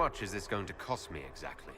much is this going to cost me exactly?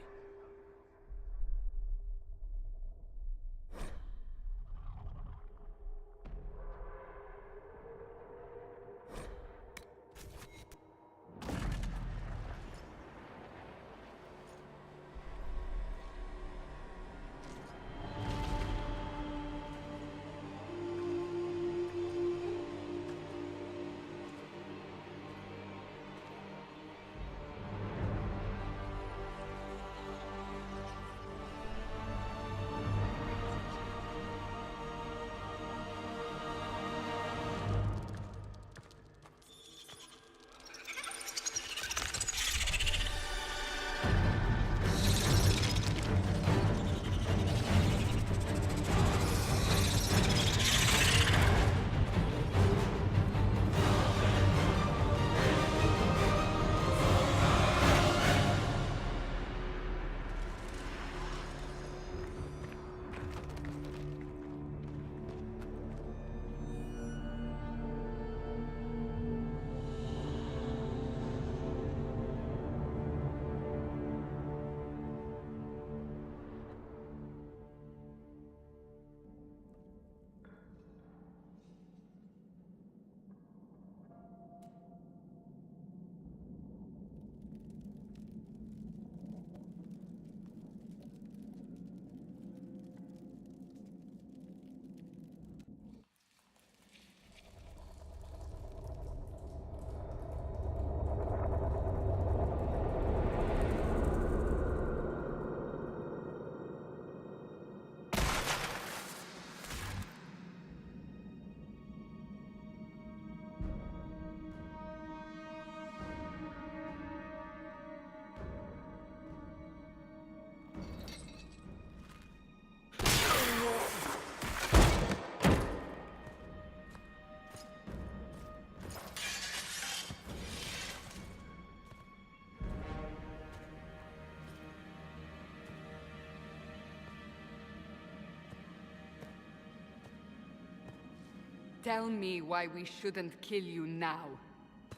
Tell me why we shouldn't kill you now.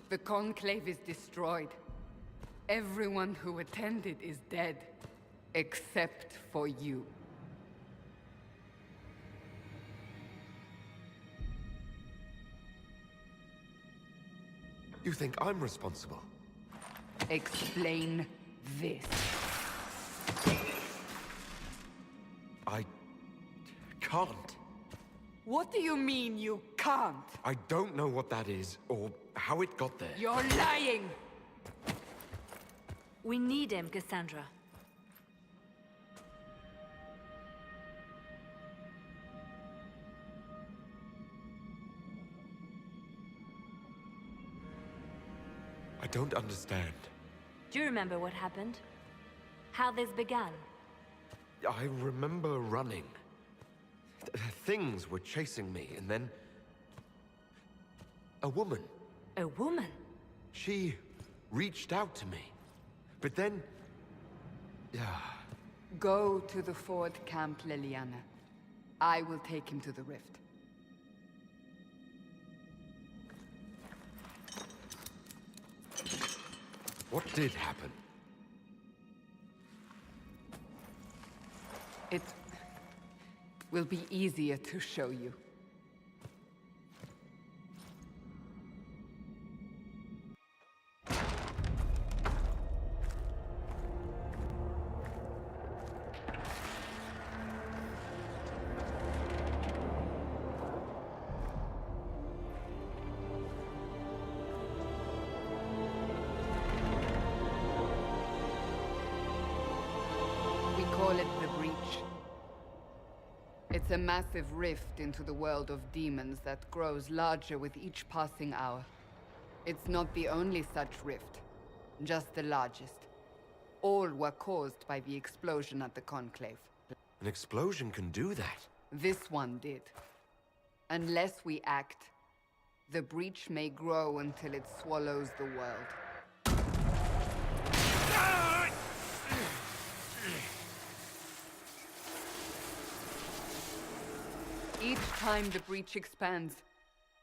The Conclave is destroyed. Everyone who attended is dead. Except for you. You think I'm responsible? Explain this. I can't. What do you mean you can't? I don't know what that is, or how it got there. You're lying! We need him, Cassandra. I don't understand. Do you remember what happened? How this began? I remember running. Things were chasing me, and then... a woman. A woman? She reached out to me. But then... yeah... Go to the Ford Camp, Liliana. I will take him to the rift. What did happen? It will be easier to show you. We call it the Breach. It's a massive rift into the world of demons that grows larger with each passing hour. It's not the only such rift, just the largest. All were caused by the explosion at the Conclave. An explosion can do that? This one did. Unless we act, the breach may grow until it swallows the world. Each time the breach expands,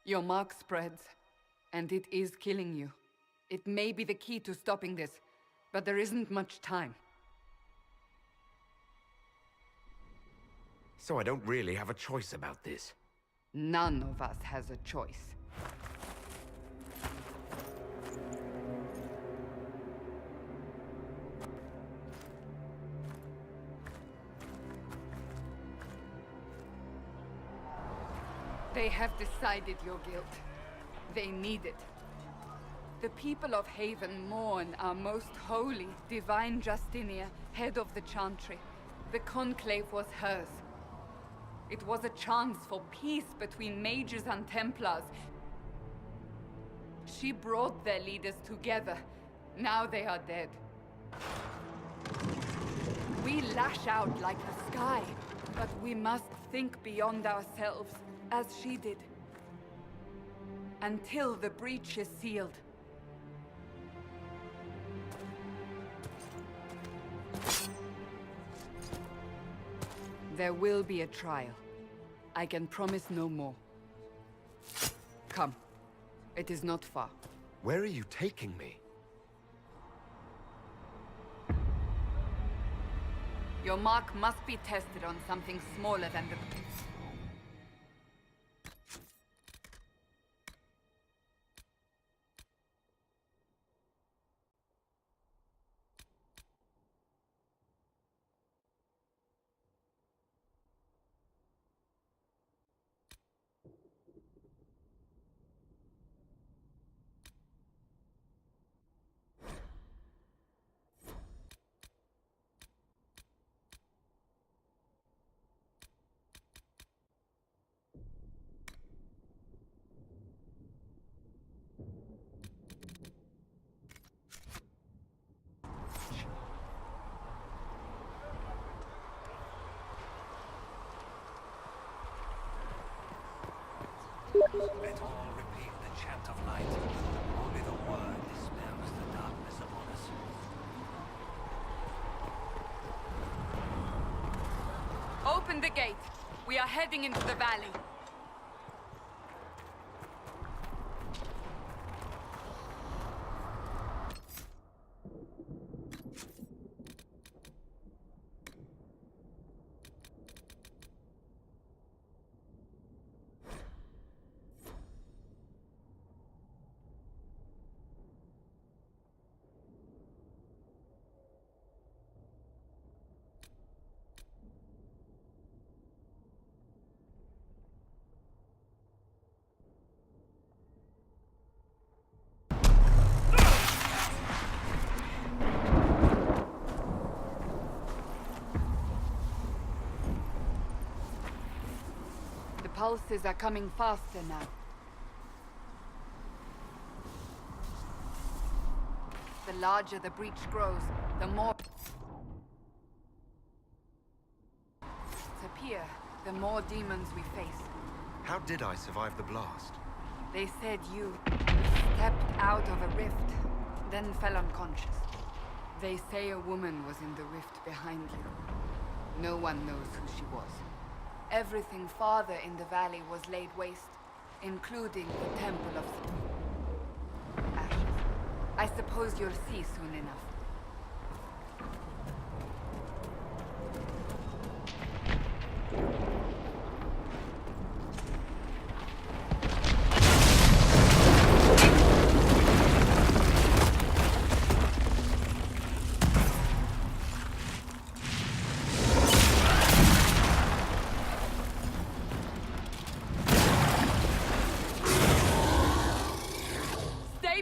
your mark spreads, and it is killing you. It may be the key to stopping this, But there isn't much time. So I don't really have a choice about this. None of us has a choice. They have decided your guilt. They need it. The people of Haven mourn our most holy, divine Justinia, head of the Chantry. The Conclave was hers. It was a chance for peace between mages and Templars. She brought their leaders together. Now they are dead. We lash out like the sky, but we must think beyond ourselves, as she did. Until the breach is sealed. There will be a trial. I can promise no more. Come. It is not far. Where are you taking me? Your mark must be tested on something smaller than the... Let all repeat the chant of light. Only the word dispels the darkness upon us. Open the gate. We are heading into the valley. Pulses are coming faster now. The larger the breach grows, the more... appear, the more demons we face. How did I survive the blast? They said you stepped out of a rift, then fell unconscious. They say a woman was in the rift behind you. No one knows who she was. Everything farther in the valley was laid waste, including the Temple of Ashes. I suppose you'll see soon enough.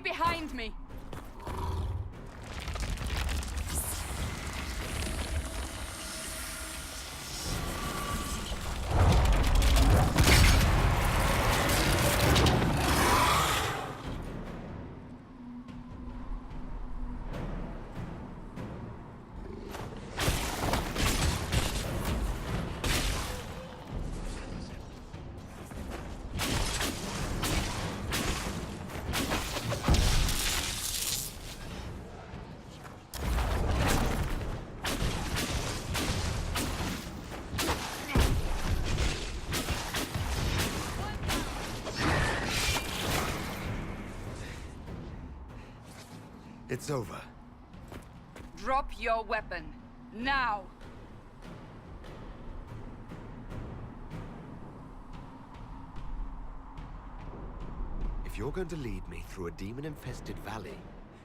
Behind me! It's over. your weapon. Now! If you're going to lead me through a demon-infested valley,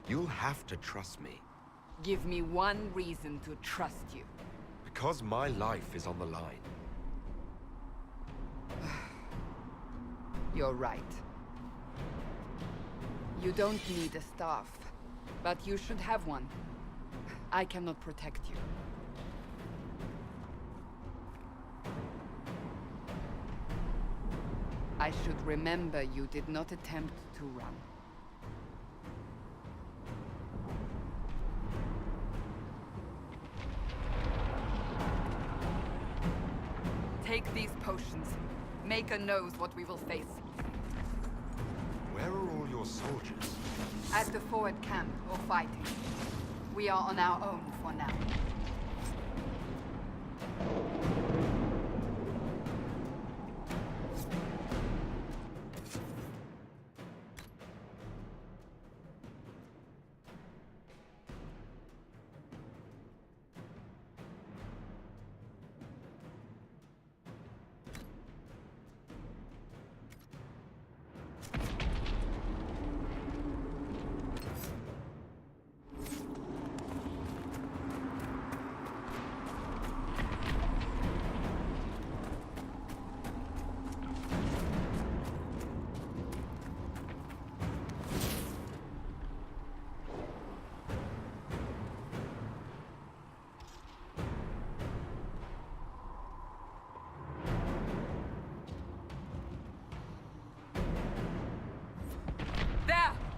you'll have to trust me. Give me one reason to trust you. Because my life is on the line. You're right. You don't need a staff, but you should have one. I cannot protect you. I should remember you did not attempt to run. Take these potions. Maker knows what we will face. Where are all your soldiers? At the forward camp, or fighting. We are on our own for now.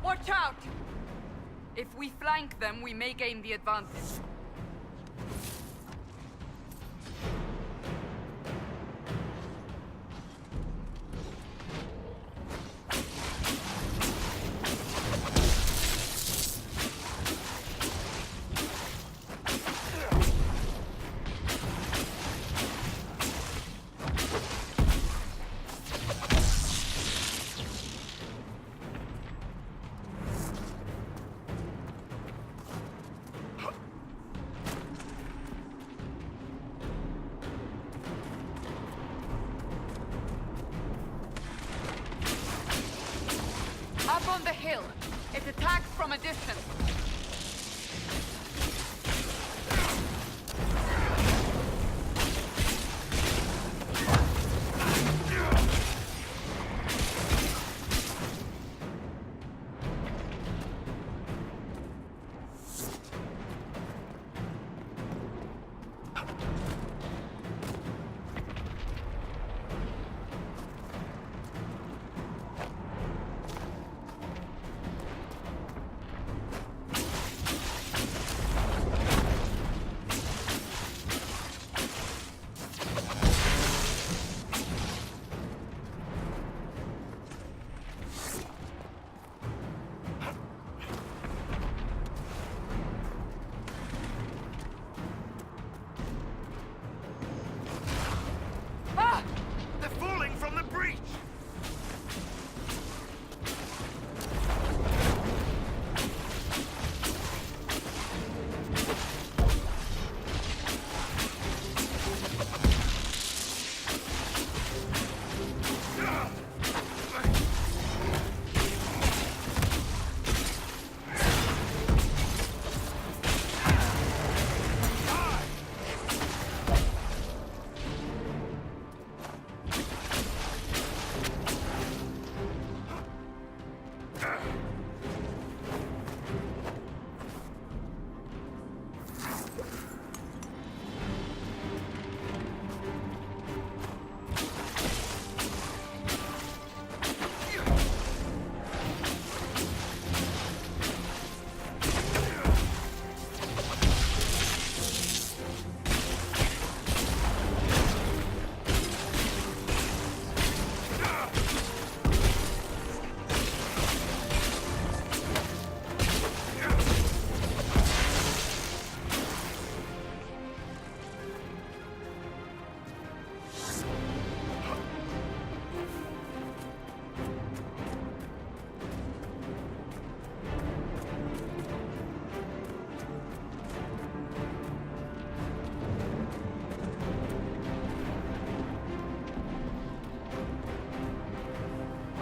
Watch out! If we flank them, we may gain the advantage. Up on the hill. It attacks from a distance.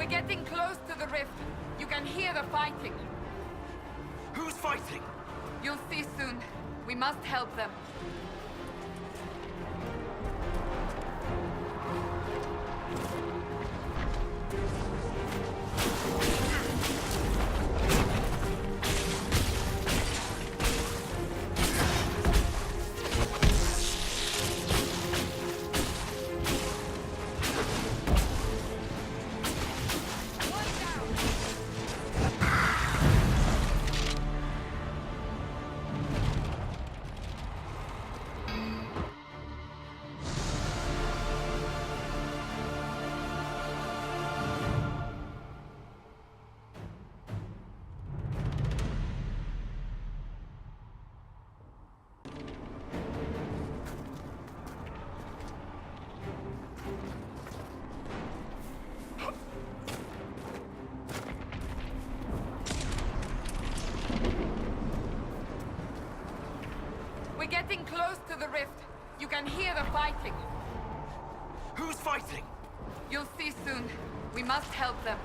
We're getting close to the rift. You can hear the fighting. Who's fighting? You'll see soon. We must help them. We're getting close to the rift. You can hear the fighting. Who's fighting? You'll see soon. We must help them.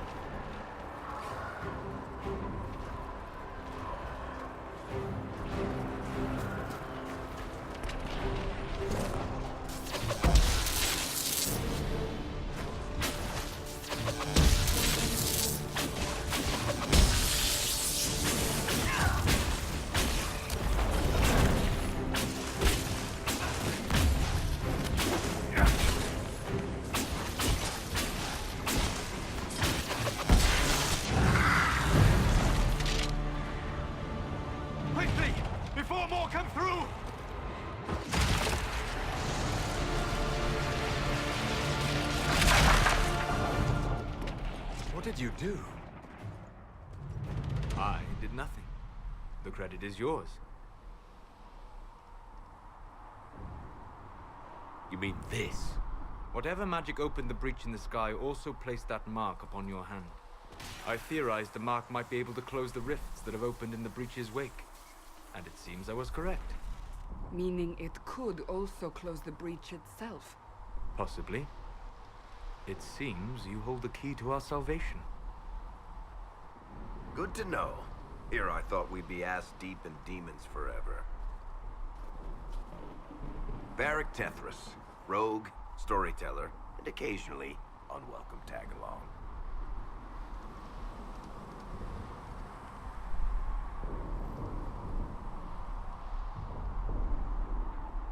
Quickly! Before more come through! What did you do? I did nothing. The credit is yours. You mean this? Whatever magic opened the breach in the sky also placed that mark upon your hand. I theorized the mark might be able to close the rifts that have opened in the breach's wake. And it seems I was correct. Meaning it could also close the breach itself. Possibly. It seems you hold the key to our salvation. Good to know. Here I thought we'd be ass deep in demons forever. Varric Tethras, rogue, storyteller, and occasionally unwelcome tag-along.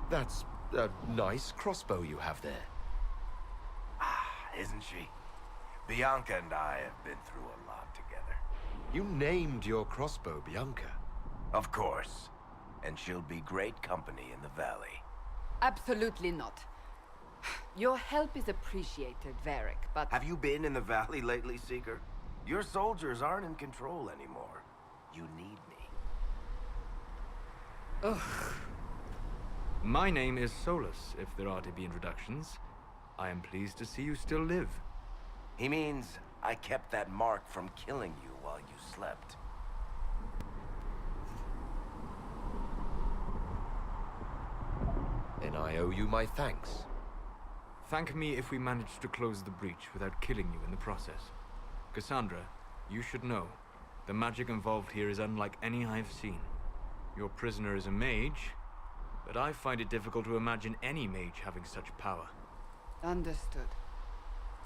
That's a nice crossbow you have there. Isn't she? Bianca and I have been through a lot together. You named your crossbow Bianca. Of course. And she'll be great company in the valley. Absolutely not. Your help is appreciated, Varric, but... Have you been in the valley lately, Seeker? Your soldiers aren't in control anymore. You need me. Ugh. My name is Solus, if there are to be introductions. I am pleased to see you still live. He means I kept that mark from killing you while you slept. Then I owe you my thanks. Thank me if we manage to close the breach without killing you in the process. Cassandra, you should know, the magic involved here is unlike any I've seen. Your prisoner is a mage, but I find it difficult to imagine any mage having such power. Understood.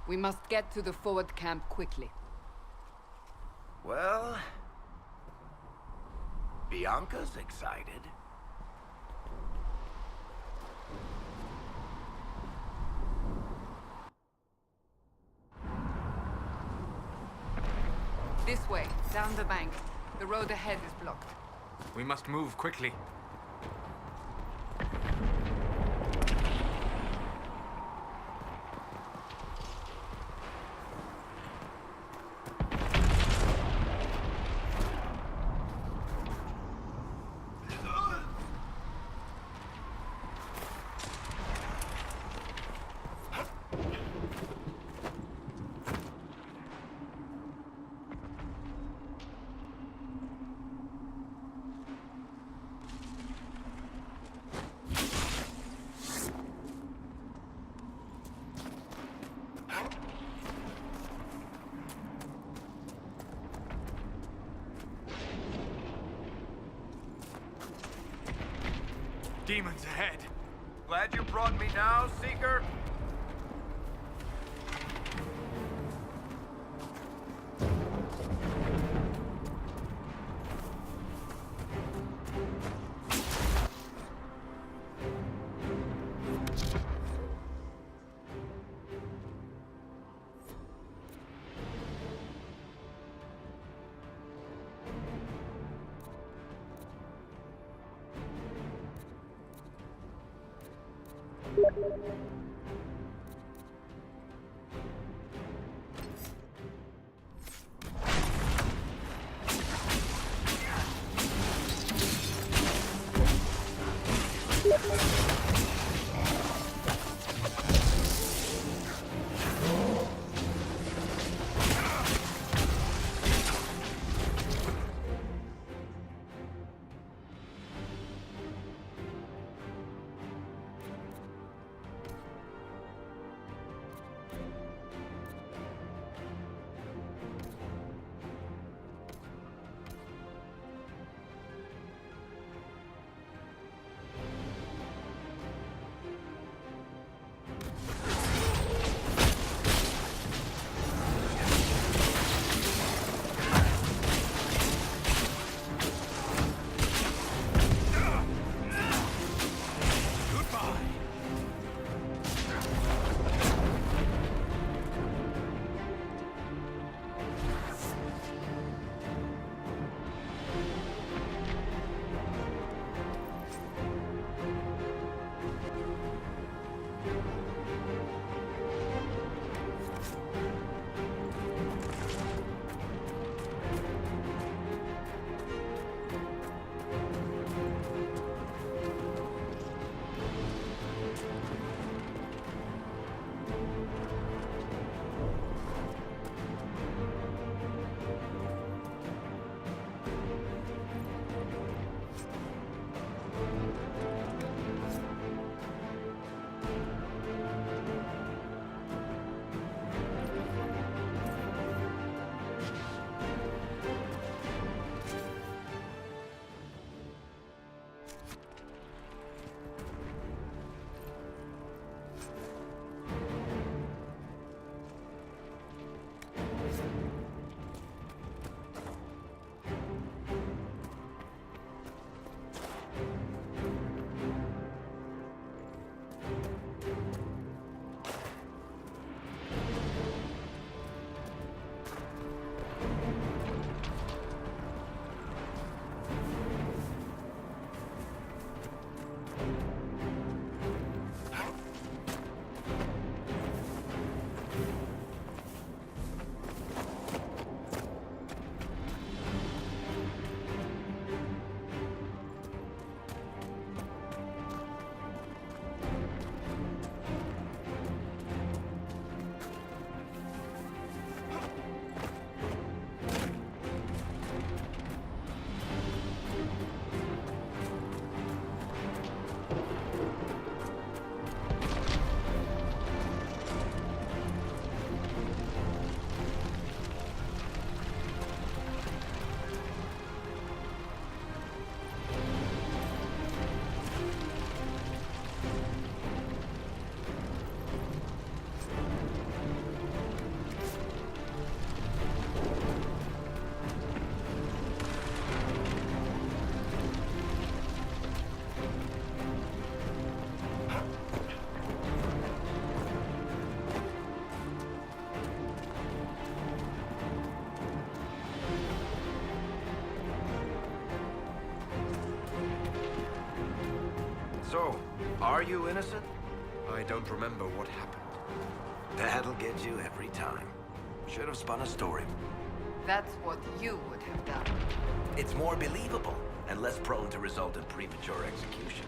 We must get to the forward camp quickly. Well... Bianca's excited. This way, down the bank. The road ahead is blocked. We must move quickly. demons ahead. Glad you brought me now, Seeker? So, are you innocent? I don't remember what happened. That'll get you every time. Should have spun a story. That's what you would have done. It's more believable and less prone to result in premature execution.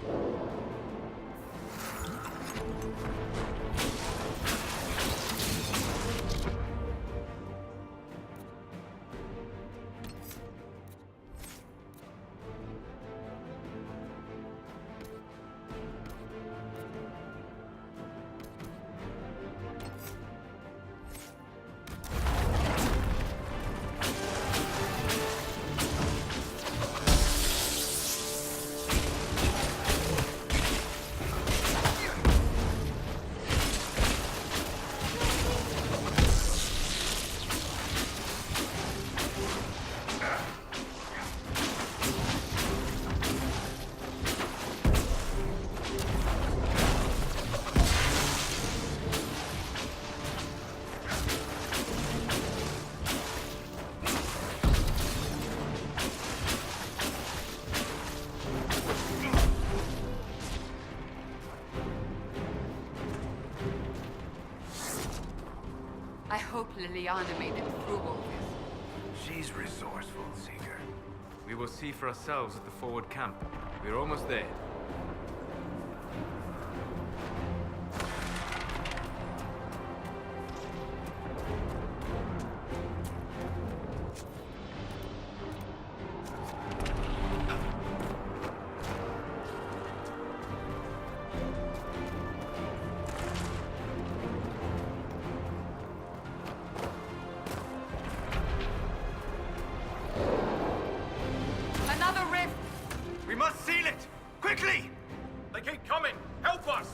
I hope Liliana made it through all this. She's resourceful, Seeker. We will see for ourselves at the forward camp. We're almost there. Another rift! We must seal it! Quickly! They keep coming! Help us!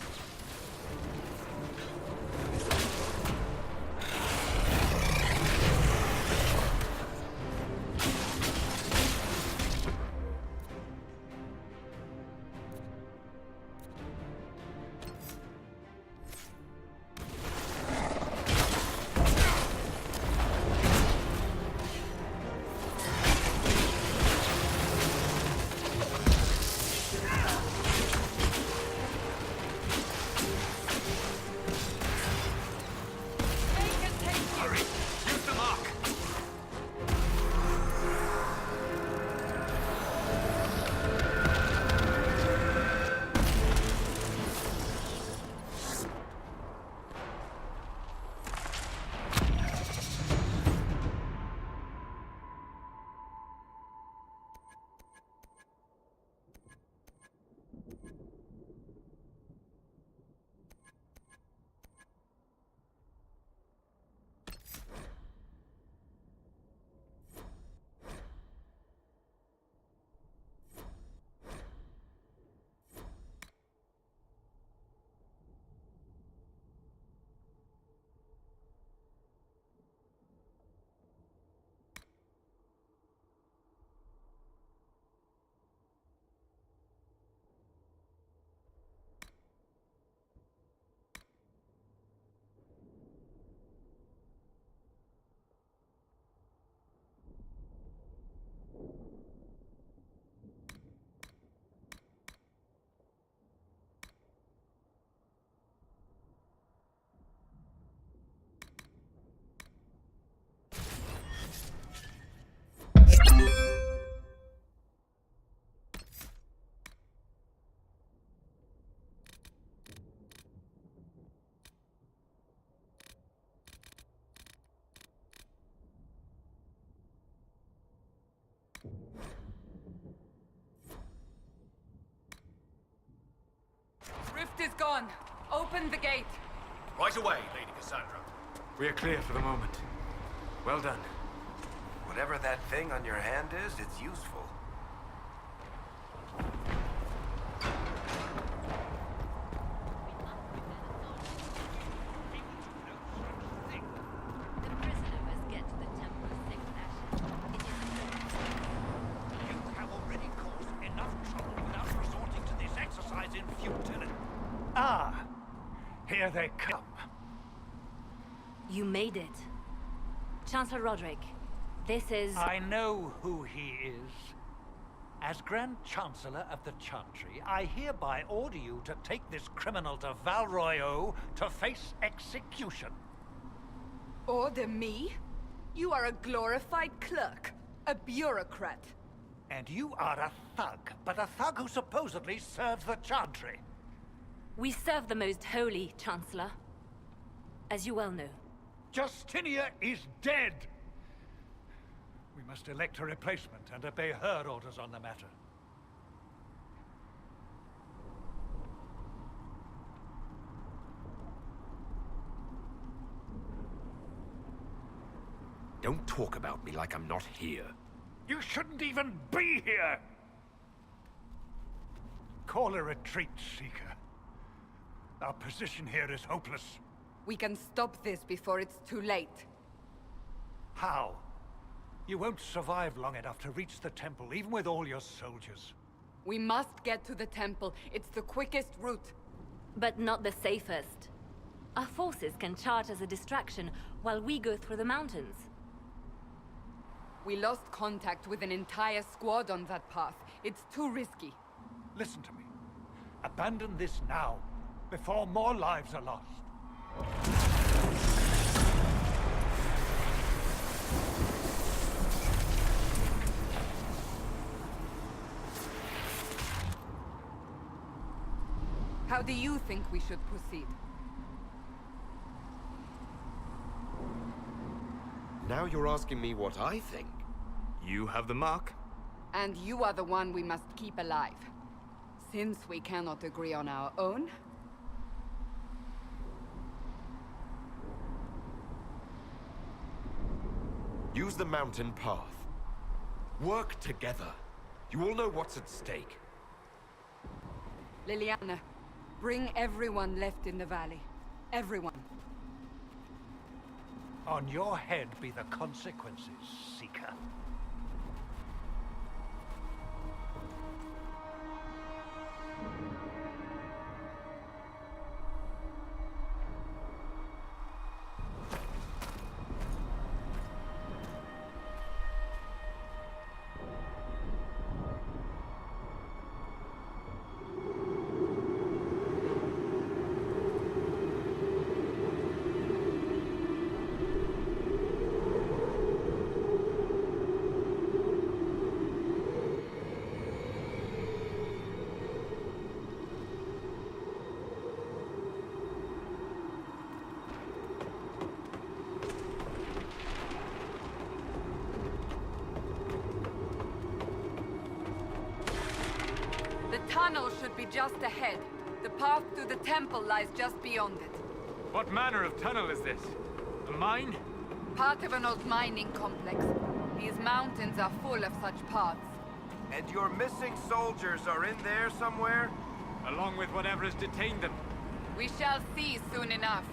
Use the mark! Rift is gone. Open the gate. Right away, Lady Cassandra. We are clear for the moment. Well done. Whatever that thing on your hand is, it's useful. The prisoner must get to the temple's sacred ashes. It is You have already caused enough trouble without resorting to this exercise in futility. Ah! Here they come. You made it. Chancellor Roderick, this is... I know who he is. As Grand Chancellor of the Chantry, I hereby order you to take this criminal to Val Royeaux to face execution. Order me? You are a glorified clerk. A bureaucrat. And you are a thug, but a thug who supposedly serves the Chantry. We serve the most holy, Chancellor. As you well know. Justinia is dead! We must elect a replacement and obey her orders on the matter. Don't talk about me like I'm not here. You shouldn't even be here! Call a retreat, Seeker. Our position here is hopeless. We can stop this before it's too late. How? You won't survive long enough to reach the temple, even with all your soldiers. We must get to the temple. It's the quickest route. But not the safest. Our forces can charge as a distraction while we go through the mountains. We lost contact with an entire squad on that path. It's too risky. Listen to me. Abandon this now, before more lives are lost. How do you think we should proceed? Now you're asking me what I think. You have the mark. And you are the one we must keep alive. Since we cannot agree on our own... Use the mountain path. Work together. You all know what's at stake. Liliana, bring everyone left in the valley. Everyone. On your head be the consequences, Seeker. The tunnel should be just ahead. The path to the temple lies just beyond it. What manner of tunnel is this? A mine? Part of an old mining complex. These mountains are full of such paths. And your missing soldiers are in there somewhere? Along with whatever has detained them. We shall see soon enough.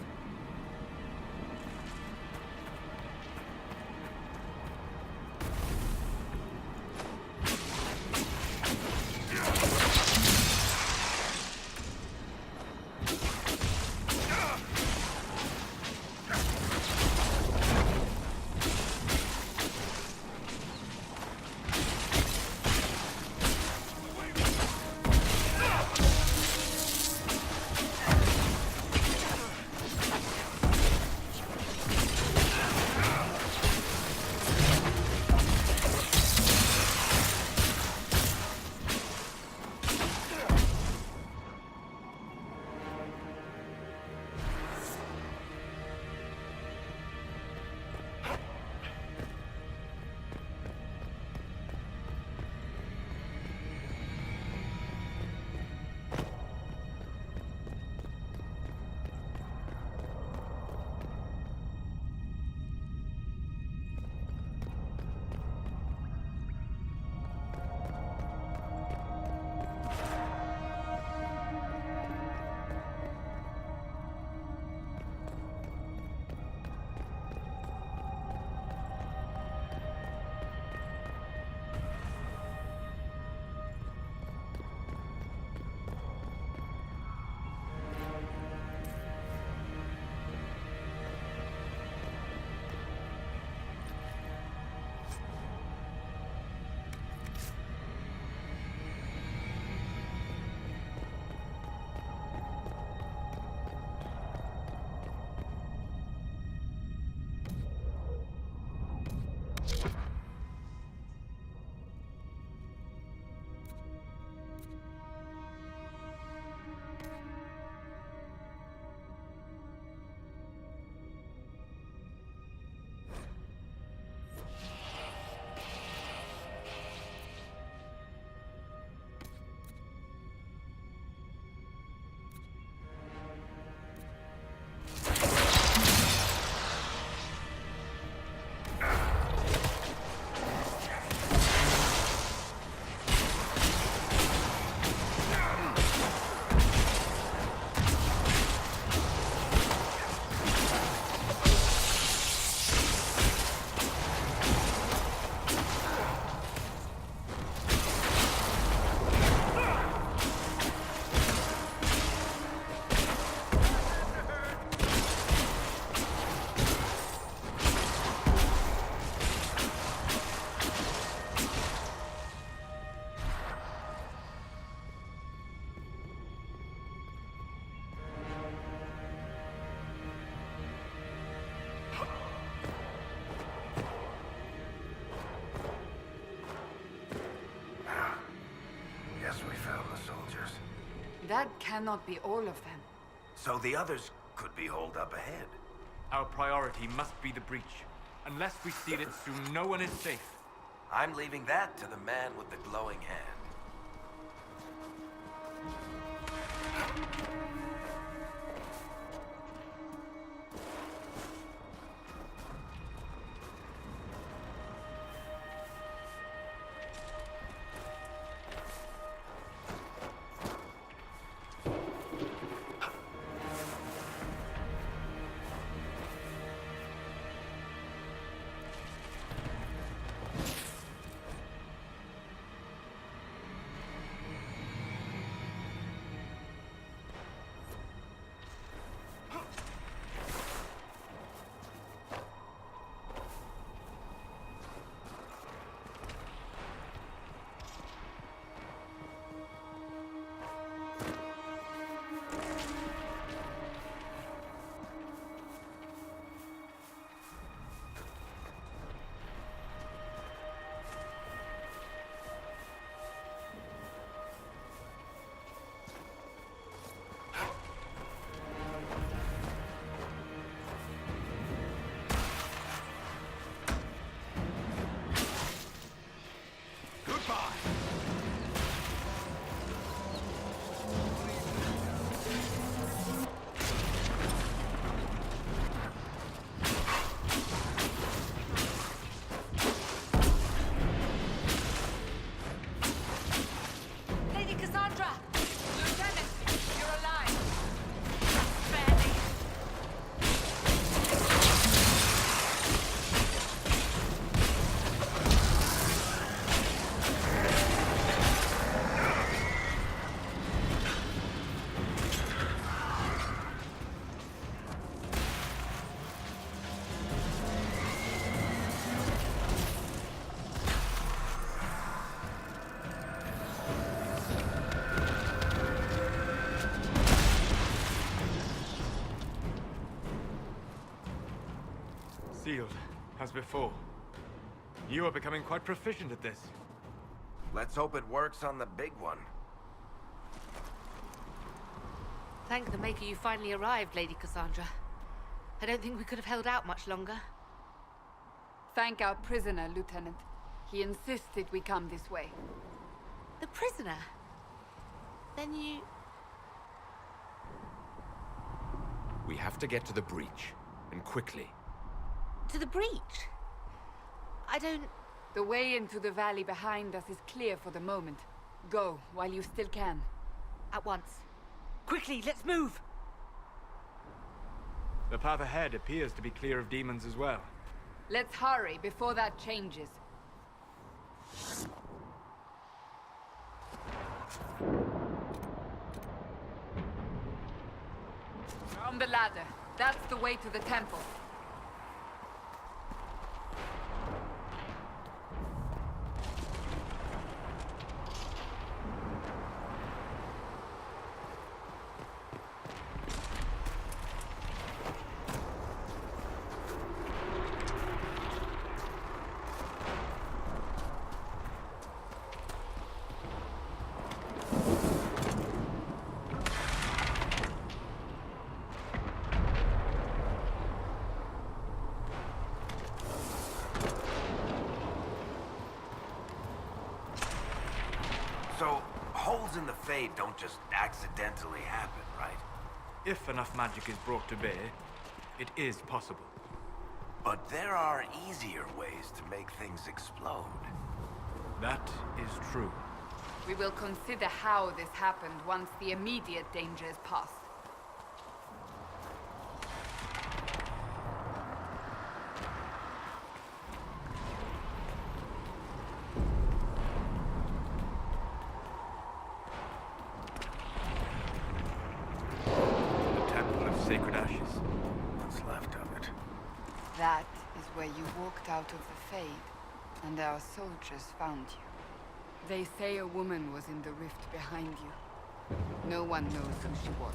That cannot be all of them. So the others could be holed up ahead. Our priority must be the breach. Unless we seal it soon, no one is safe. I'm leaving that to the man with the glowing hand. Lady Cassandra! Lieutenant, you're alive! Sealed, as before. You are becoming quite proficient at this. Let's hope it works on the big one. Thank the Maker you finally arrived, Lady Cassandra. I don't think we could have held out much longer. Thank our prisoner, Lieutenant. He insisted we come this way. The prisoner? Then you... We have to get to the breach, and quickly. to the breach? I don't... The way into the valley behind us is clear for the moment. Go, while you still can. At once. Quickly, let's move! The path ahead appears to be clear of demons as well. Let's hurry before that changes. On the ladder. That's the way to the temple. So, holes in the Fade don't just accidentally happen, right? If enough magic is brought to bear, it is possible. But there are easier ways to make things explode. That is true. We will consider how this happened once the immediate danger is past. The Temple of Sacred Ashes. What's left of it? That is where you walked out of the Fade, and our soldiers found you. They say a woman was in the rift behind you. No one knows who she was.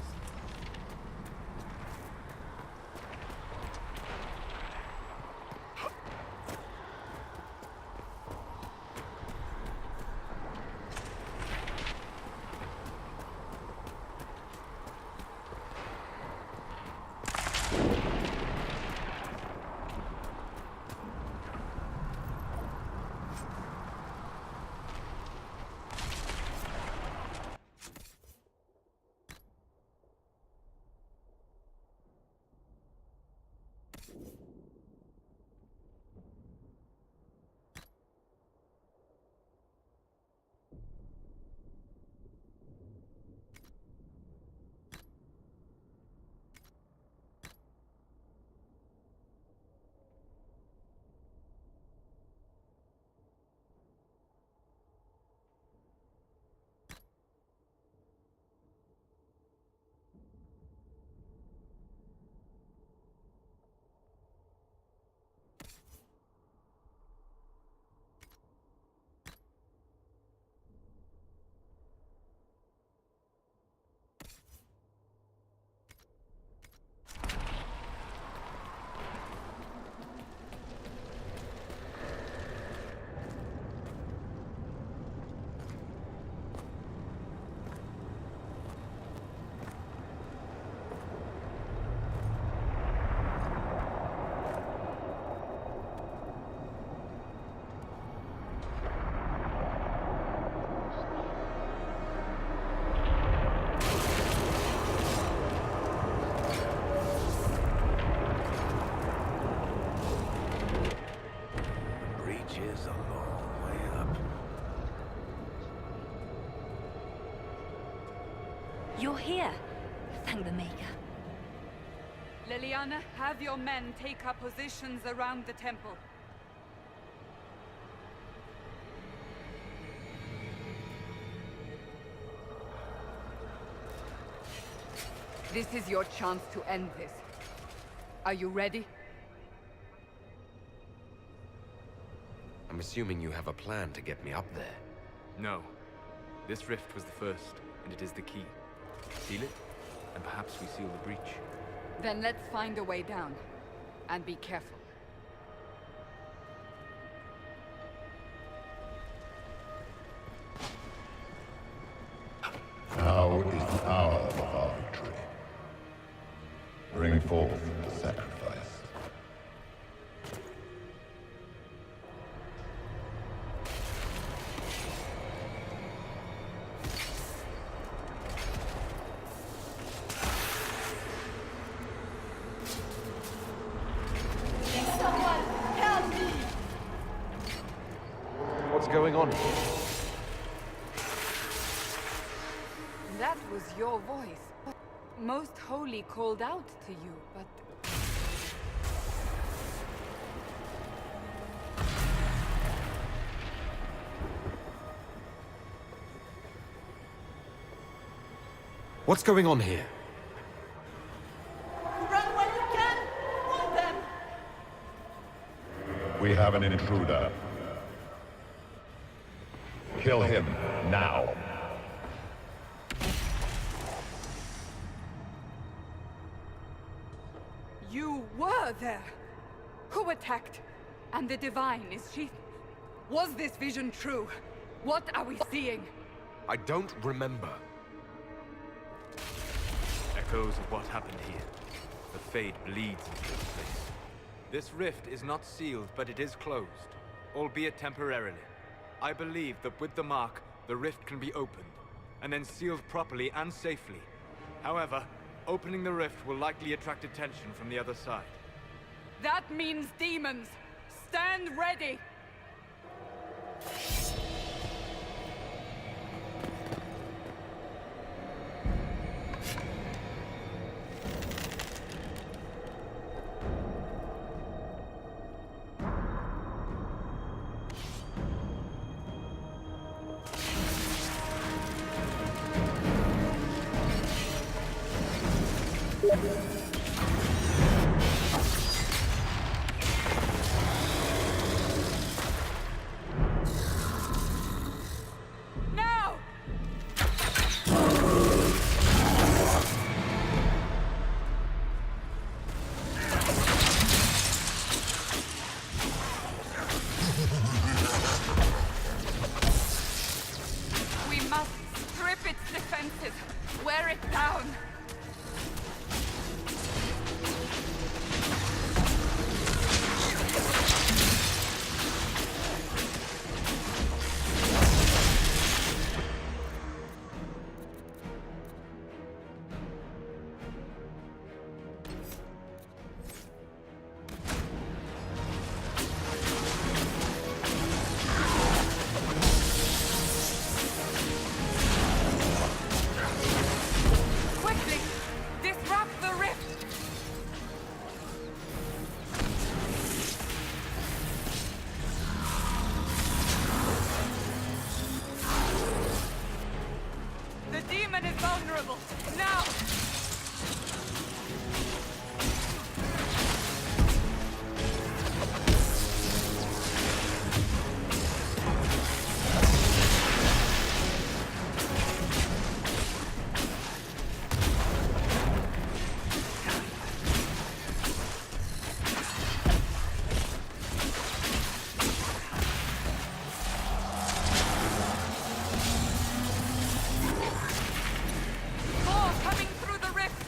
You're here. Thank the Maker. Liliana, have your men take up positions around the temple. This is your chance to end this. Are you ready? I'm assuming you have a plan to get me up there. No. This rift was the first, and it is the key. Seal it, and perhaps we seal the breach. Then let's find a way down. And be careful. Now is the hour of our victory. Bring forth the sacrifice. What's going on here? That was your voice. Most Holy called out to you, but... What's going on here? Run when you can! Hold them! We have an intruder. Kill him now. You were there! Who attacked? And the Divine, is she... Was this vision true? What are we seeing? I don't remember. Echoes of what happened here. The Fade bleeds into this place. This rift is not sealed, but it is closed, albeit temporarily. I believe that with the mark, the rift can be opened, and then sealed properly and safely. However, opening the rift will likely attract attention from the other side. That means demons! Stand ready! Now! We must strip its defenses, wear it down. Quickly! Disrupt the rift! The demon is vulnerable! Now! More coming through the rift!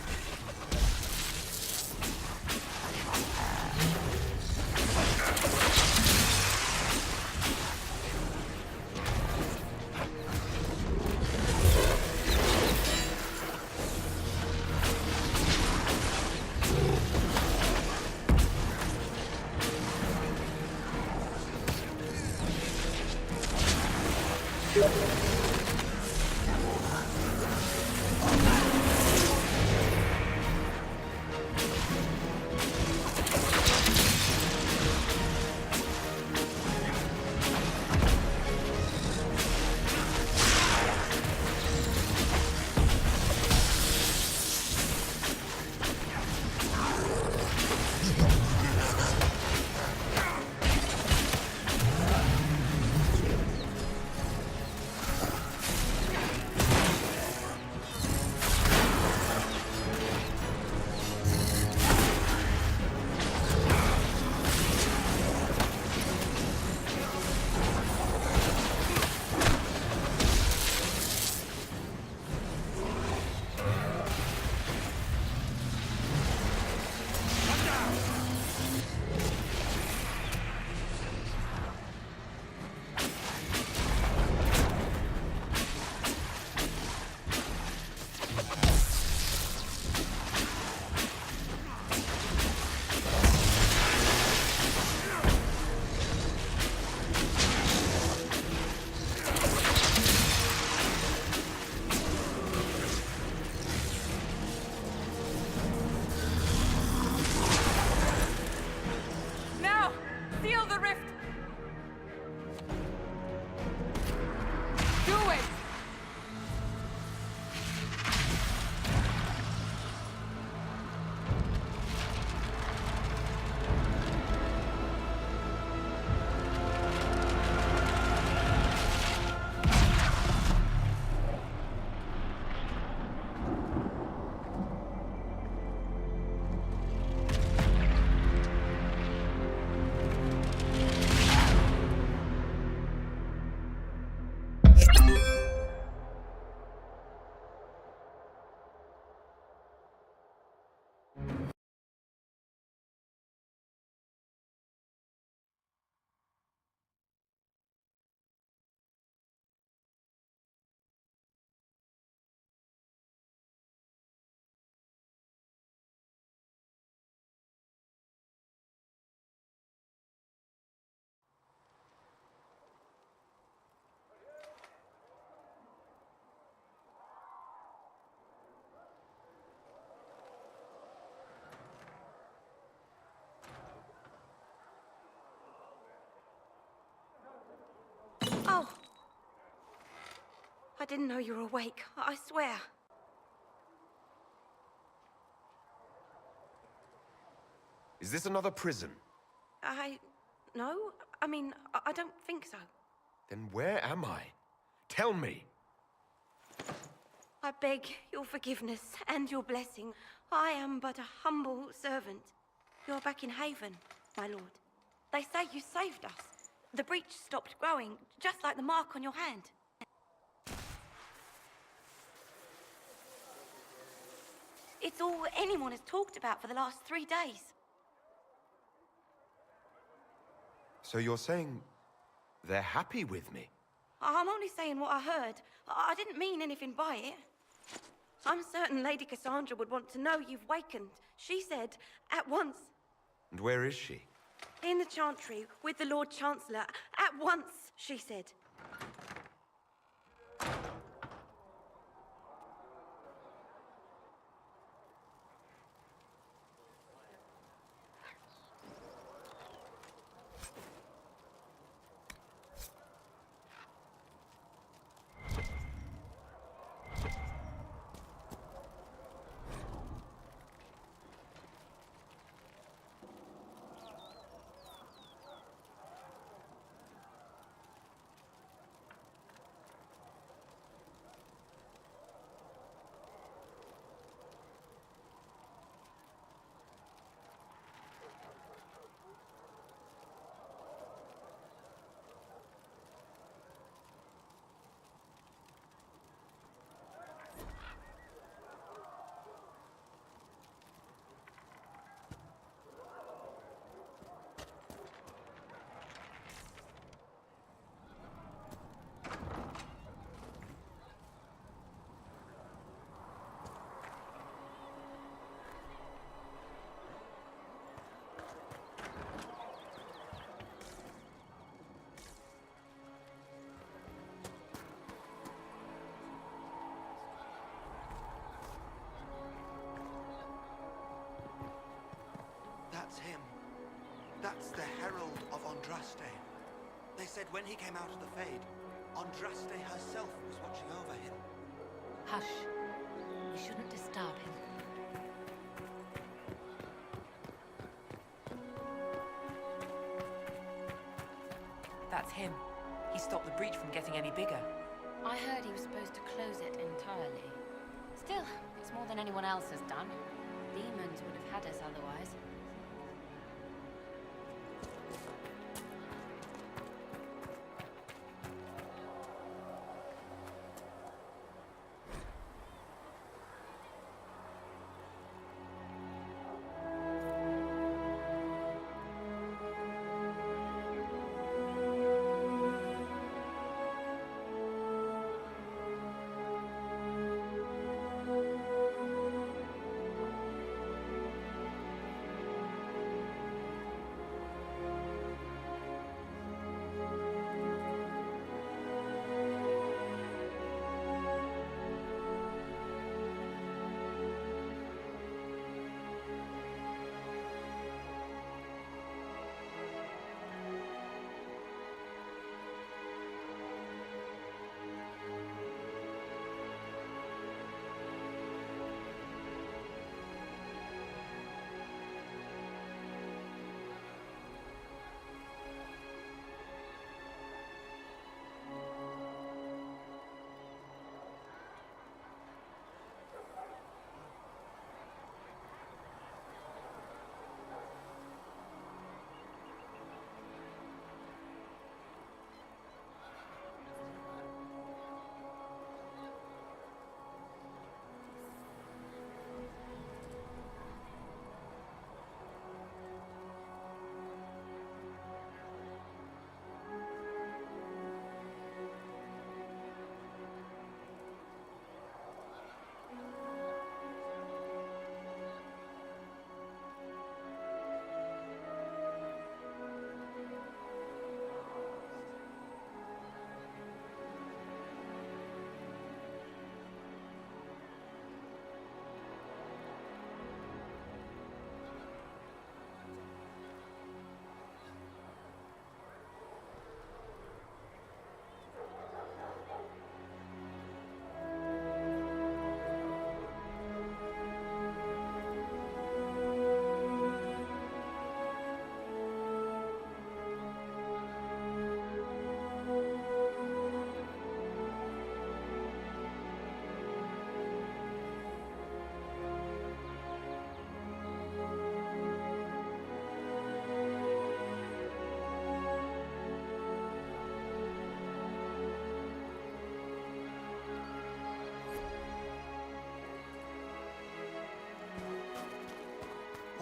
Seal the rift! Do it! Oh! I didn't know you were awake, I swear. Is this another prison? No. I mean, I don't think so. Then where am I? Tell me! I beg your forgiveness and your blessing. I am but a humble servant. You're back in Haven, my lord. They say you saved us. The breach stopped growing, just like the mark on your hand. It's all anyone has talked about for the last 3 days. So you're saying they're happy with me? I'm only saying what I heard. I didn't mean anything by it. I'm certain Lady Cassandra would want to know you've wakened. She said, at once. And where is she? In the Chantry, with the Lord Chancellor. At once, she said. That's him. That's the Herald of Andraste. They said when he came out of the Fade, Andraste herself was watching over him. Hush. We shouldn't disturb him. That's him. He stopped the breach from getting any bigger. I heard he was supposed to close it entirely. Still, it's more than anyone else has done. Demons would have had us otherwise.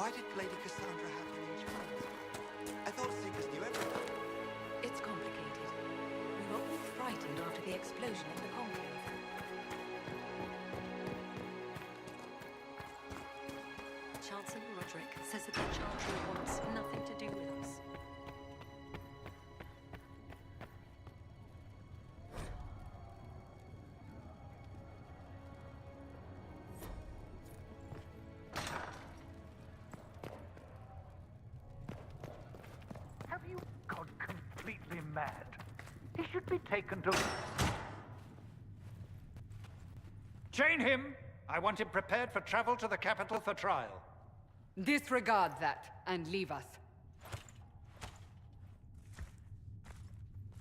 Why did Lady Cassandra have him in charge? I thought Seekers knew everything. It's complicated. We were all frightened after the explosion in the conclave. Chancellor Roderick says that the Chantry wants nothing to do with us. Have you gone completely mad? He should be taken to... Chain him! I want him prepared for travel to the capital for trial. Disregard that and leave us.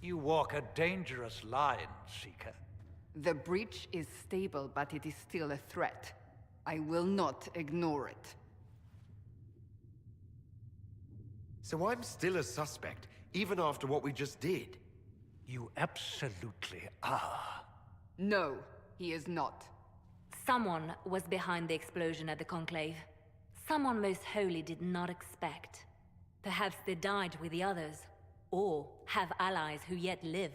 You walk a dangerous line, Seeker. The breach is stable, but it is still a threat. I will not ignore it. So I'm still a suspect, even after what we just did? You absolutely are. No, he is not. Someone was behind the explosion at the Conclave. Someone Most Holy did not expect. Perhaps they died with the others, or have allies who yet live.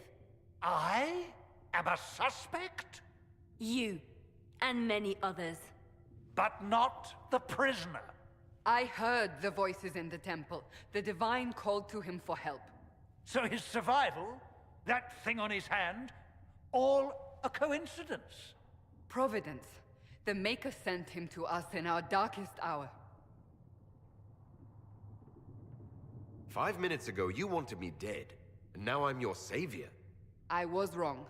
I am a suspect? You, and many others. But not the prisoner. I heard the voices in the temple. The Divine called to him for help. So his survival, that thing on his hand, all a coincidence? Providence. The Maker sent him to us in our darkest hour. 5 minutes ago, you wanted me dead, and now I'm your savior. I was wrong.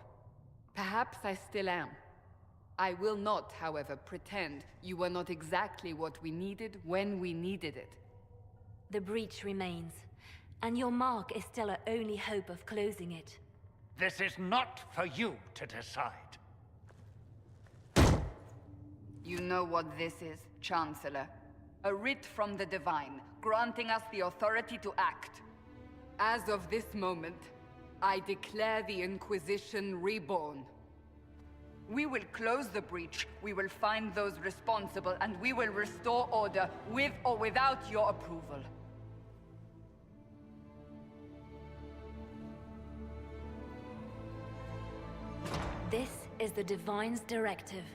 Perhaps I still am. I will not, however, pretend you were not exactly what we needed when we needed it. The breach remains, and your mark is still our only hope of closing it. This is not for you to decide. You know what this is, Chancellor. A writ from the Divine, granting us the authority to act. As of this moment, I declare the Inquisition reborn. We will close the breach, we will find those responsible, and we will restore order with or without your approval. This is the Divine's directive.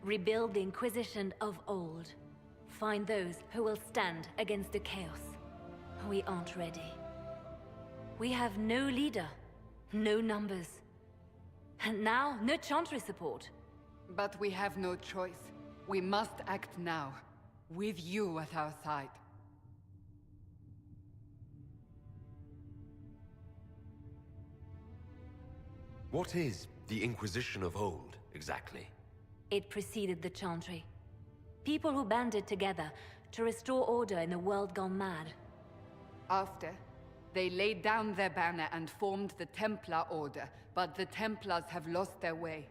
Rebuild the Inquisition of old. Find those who will stand against the chaos. We aren't ready. We have no leader, no numbers. And now, no Chantry support. But we have no choice. We must act now, with you at our side. What is the Inquisition of old, exactly? It preceded the Chantry. People who banded together to restore order in a world gone mad. After, they laid down their banner and formed the Templar Order, but the Templars have lost their way.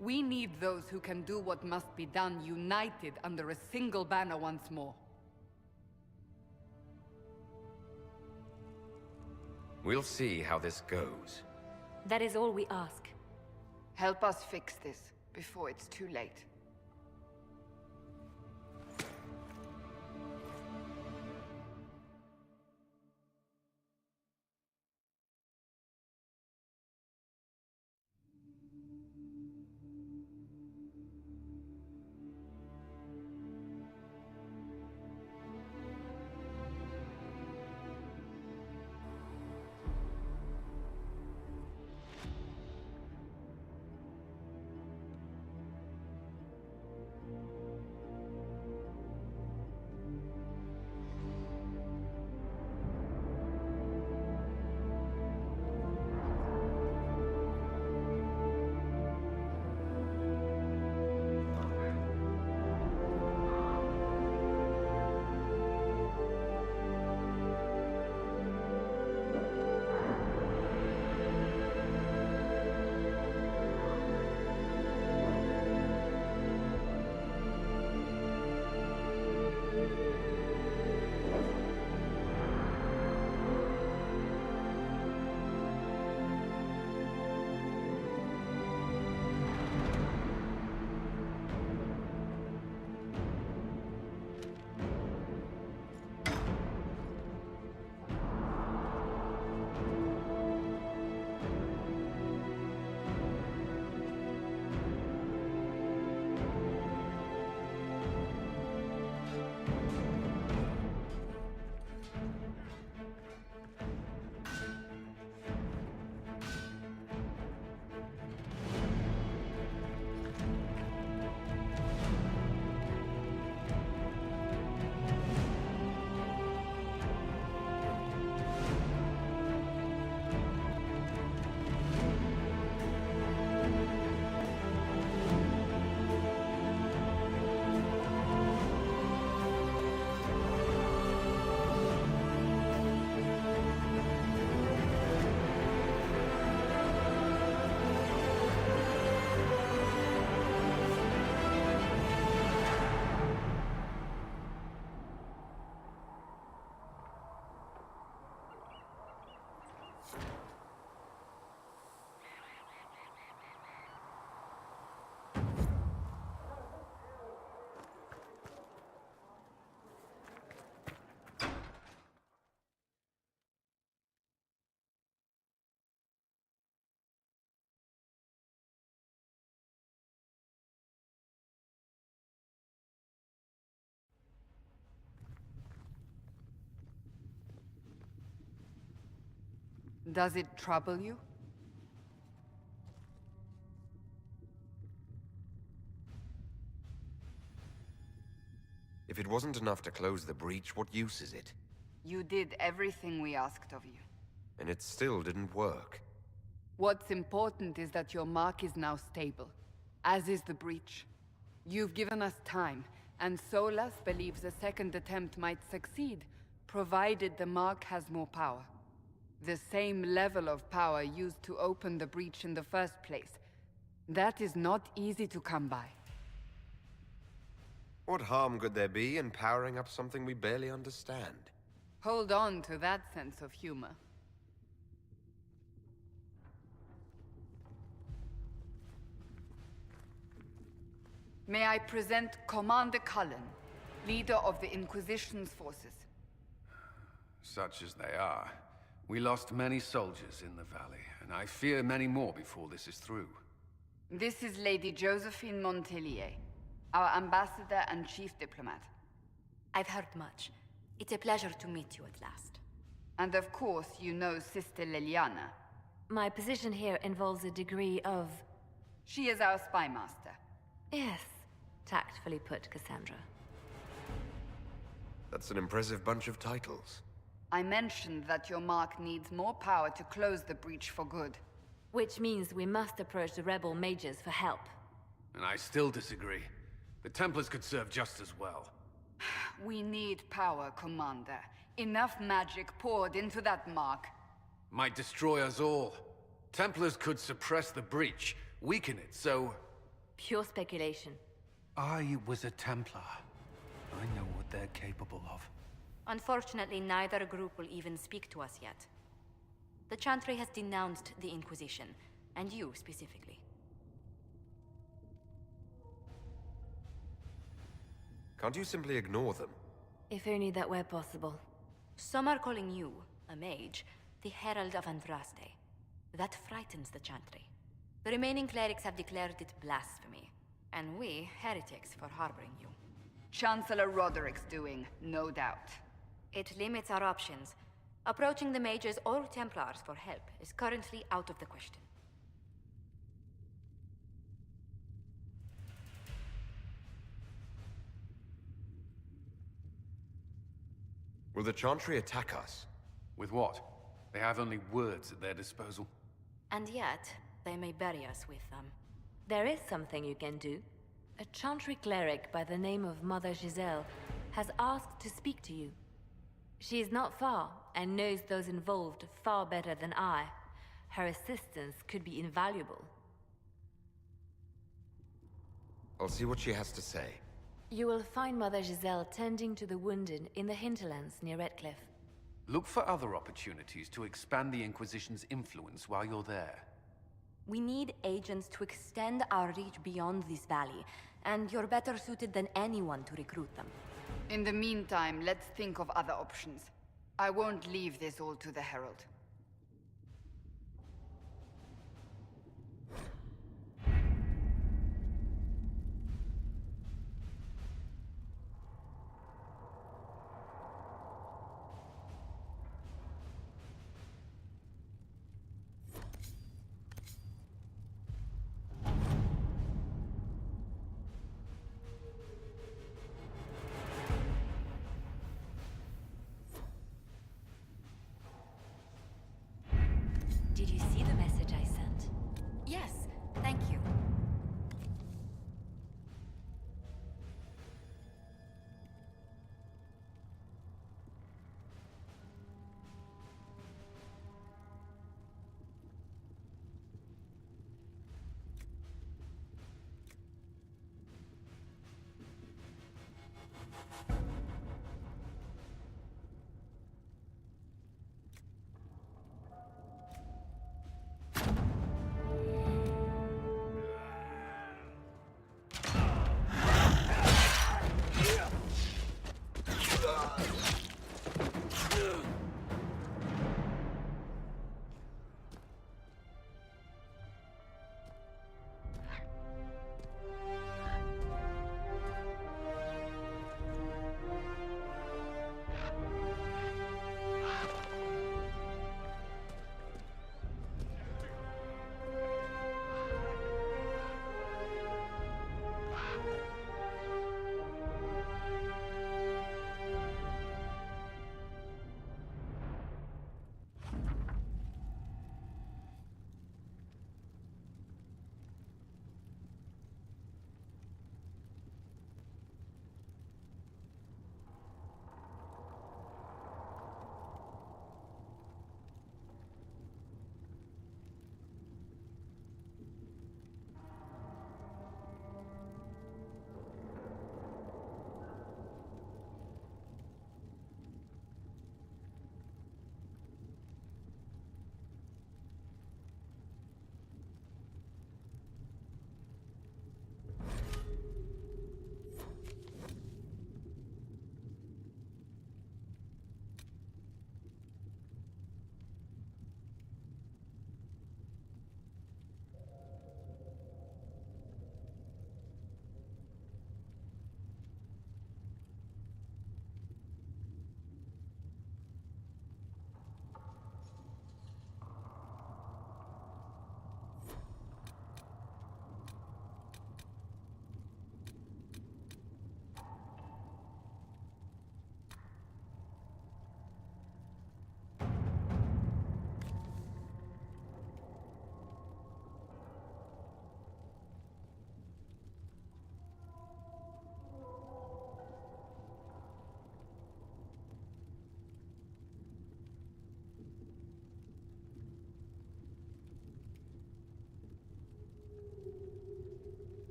We need those who can do what must be done, united under a single banner once more. We'll see how this goes. That is all we ask. Help us fix this, before it's too late. Does it trouble you? If it wasn't enough to close the breach, what use is it? You did everything we asked of you. And it still didn't work. What's important is that your mark is now stable, as is the breach. You've given us time, and Solas believes a second attempt might succeed, provided the mark has more power. The same level of power used to open the breach in the first place. That is not easy to come by. What harm could there be in powering up something we barely understand? Hold on to that sense of humor. May I present Commander Cullen, leader of the Inquisition's forces. Such as they are. We lost many soldiers in the valley, and I fear many more before this is through. This is Lady Josephine Montelier, our ambassador and chief diplomat. I've heard much. It's a pleasure to meet you at last. And of course, you know Sister Liliana. My position here involves a degree of... She is our spy master. Yes, tactfully put, Cassandra. That's an impressive bunch of titles. I mentioned that your mark needs more power to close the breach for good. Which means we must approach the rebel mages for help. And I still disagree. The Templars could serve just as well. We need power, Commander. Enough magic poured into that mark. Might destroy us all. Templars could suppress the breach, weaken it, so... Pure speculation. I was a Templar. I know what they're capable of. Unfortunately, neither group will even speak to us yet. The Chantry has denounced the Inquisition, and you specifically. Can't you simply ignore them? If only that were possible. Some are calling you, a mage, the Herald of Andraste. That frightens the Chantry. The remaining clerics have declared it blasphemy, and we, heretics, for harboring you. Chancellor Roderick's doing, no doubt. It limits our options. Approaching the mages or Templars for help is currently out of the question. Will the Chantry attack us? With what? They have only words at their disposal. And yet, they may bury us with them. There is something you can do. A Chantry cleric by the name of Mother Giselle has asked to speak to you. She is not far, and knows those involved far better than I. Her assistance could be invaluable. I'll see what she has to say. You will find Mother Giselle tending to the wounded in the hinterlands near Redcliffe. Look for other opportunities to expand the Inquisition's influence while you're there. We need agents to extend our reach beyond this valley, and you're better suited than anyone to recruit them. In the meantime, let's think of other options. I won't leave this all to the Herald.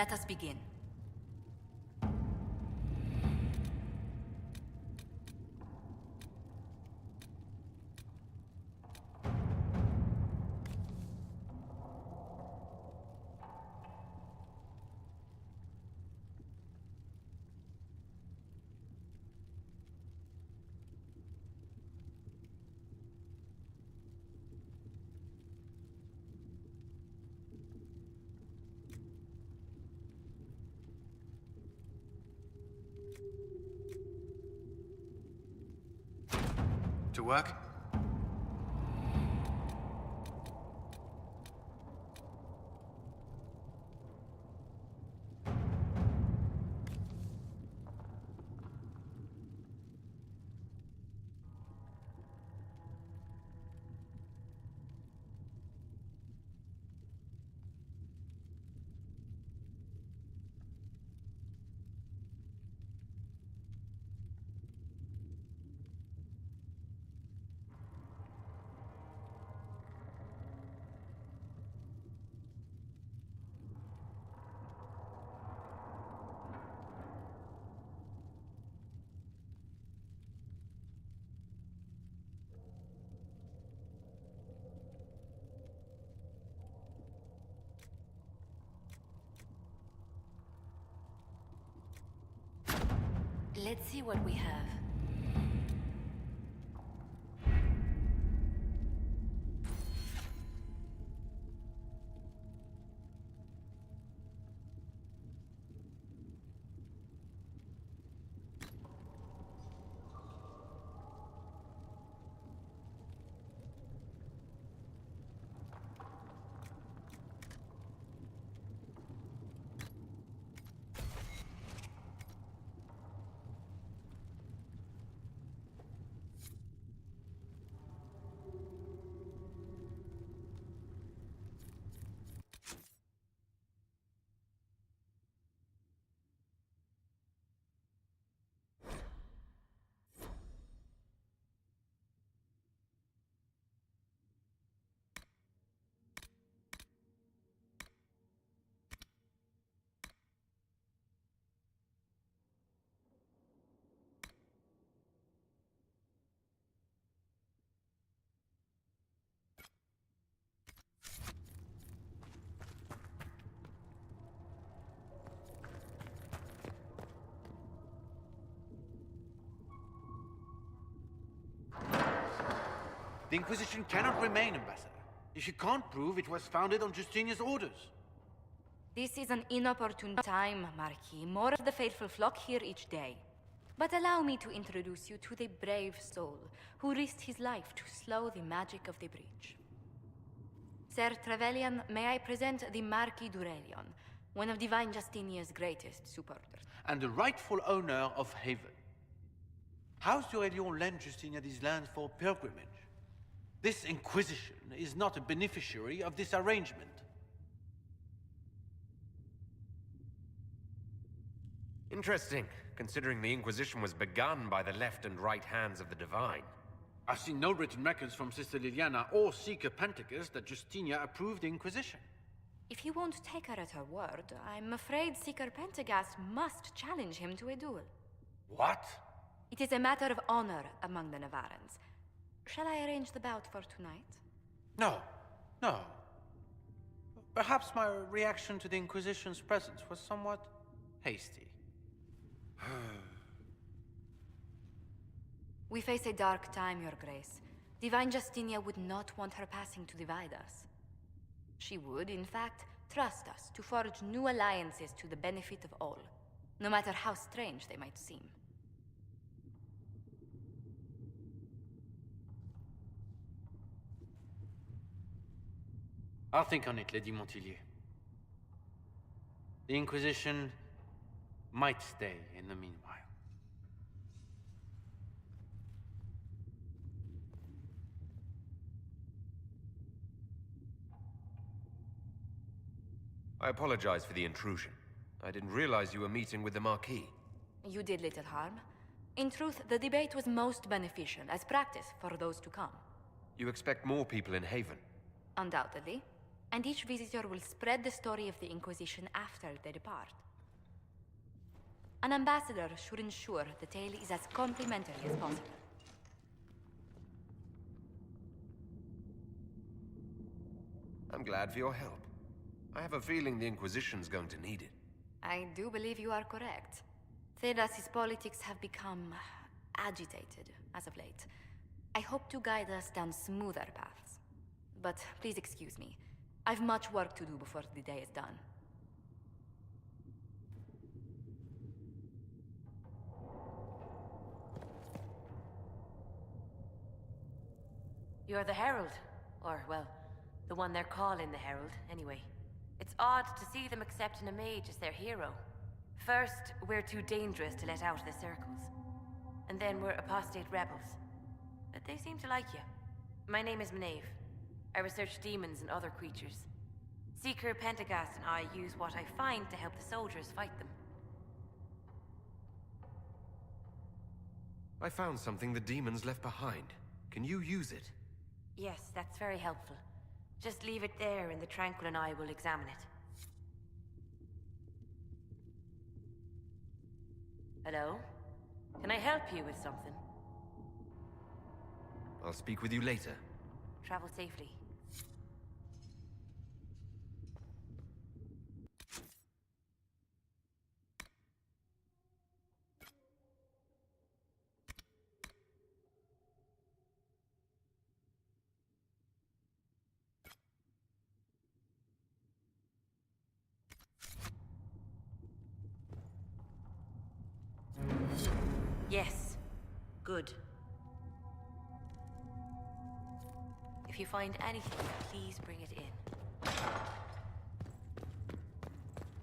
Let us begin. To work? Let's see what we have. The Inquisition cannot remain, Ambassador, if you can't prove it was founded on Justinian's orders. This is an inopportune time, Marquis. More of the faithful flock here each day. But allow me to introduce you to the brave soul who risked his life to slow the magic of the breach. Sir Trevelyan, may I present the Marquis d'Aurelion, one of Divine Justinia's greatest supporters. And the rightful owner of Haven. House d'Aurelion lent Justinia these lands for pilgrimage. This Inquisition is not a beneficiary of this arrangement. Interesting, considering the Inquisition was begun by the left and right hands of the Divine. I've seen no written records from Sister Liliana or Seeker Pentecost that Justinia approved the Inquisition. If you won't take her at her word, I'm afraid Seeker Pentagast must challenge him to a duel. What? It is a matter of honor among the Navarrans. Shall I arrange the bout for tonight? No. Perhaps my reaction to the Inquisition's presence was somewhat hasty. We face a dark time, Your Grace. Divine Justinia would not want her passing to divide us. She would, in fact, trust us to forge new alliances to the benefit of all, no matter how strange they might seem. I'll think on it, Lady Montilyet. The Inquisition might stay in the meanwhile. I apologize for the intrusion. I didn't realize you were meeting with the Marquis. You did little harm. In truth, the debate was most beneficial, as practice for those to come. You expect more people in Haven? Undoubtedly. and each visitor will spread the story of the Inquisition after they depart. An ambassador should ensure the tale is as complimentary as possible. I'm glad for your help. I have a feeling the Inquisition's going to need it. I do believe you are correct. Thedas's politics have become agitated as of late. I hope to guide us down smoother paths. But please excuse me. I've much work to do before the day is done. You're the Herald. Or, well, the one they're calling the Herald, anyway. It's odd to see them accepting a mage as their hero. First, we're too dangerous to let out of the circles. And then we're apostate rebels. But they seem to like you. My name is Maeve. I research demons and other creatures. Seeker Pentagast and I use what I find to help the soldiers fight them. I found something the demons left behind. Can you use it? Yes, that's very helpful. Just leave it there and the Tranquil and I will examine it. Hello? Can I help you with something? I'll speak with you later. Travel safely. Yes. Good. If you find anything, please bring it in.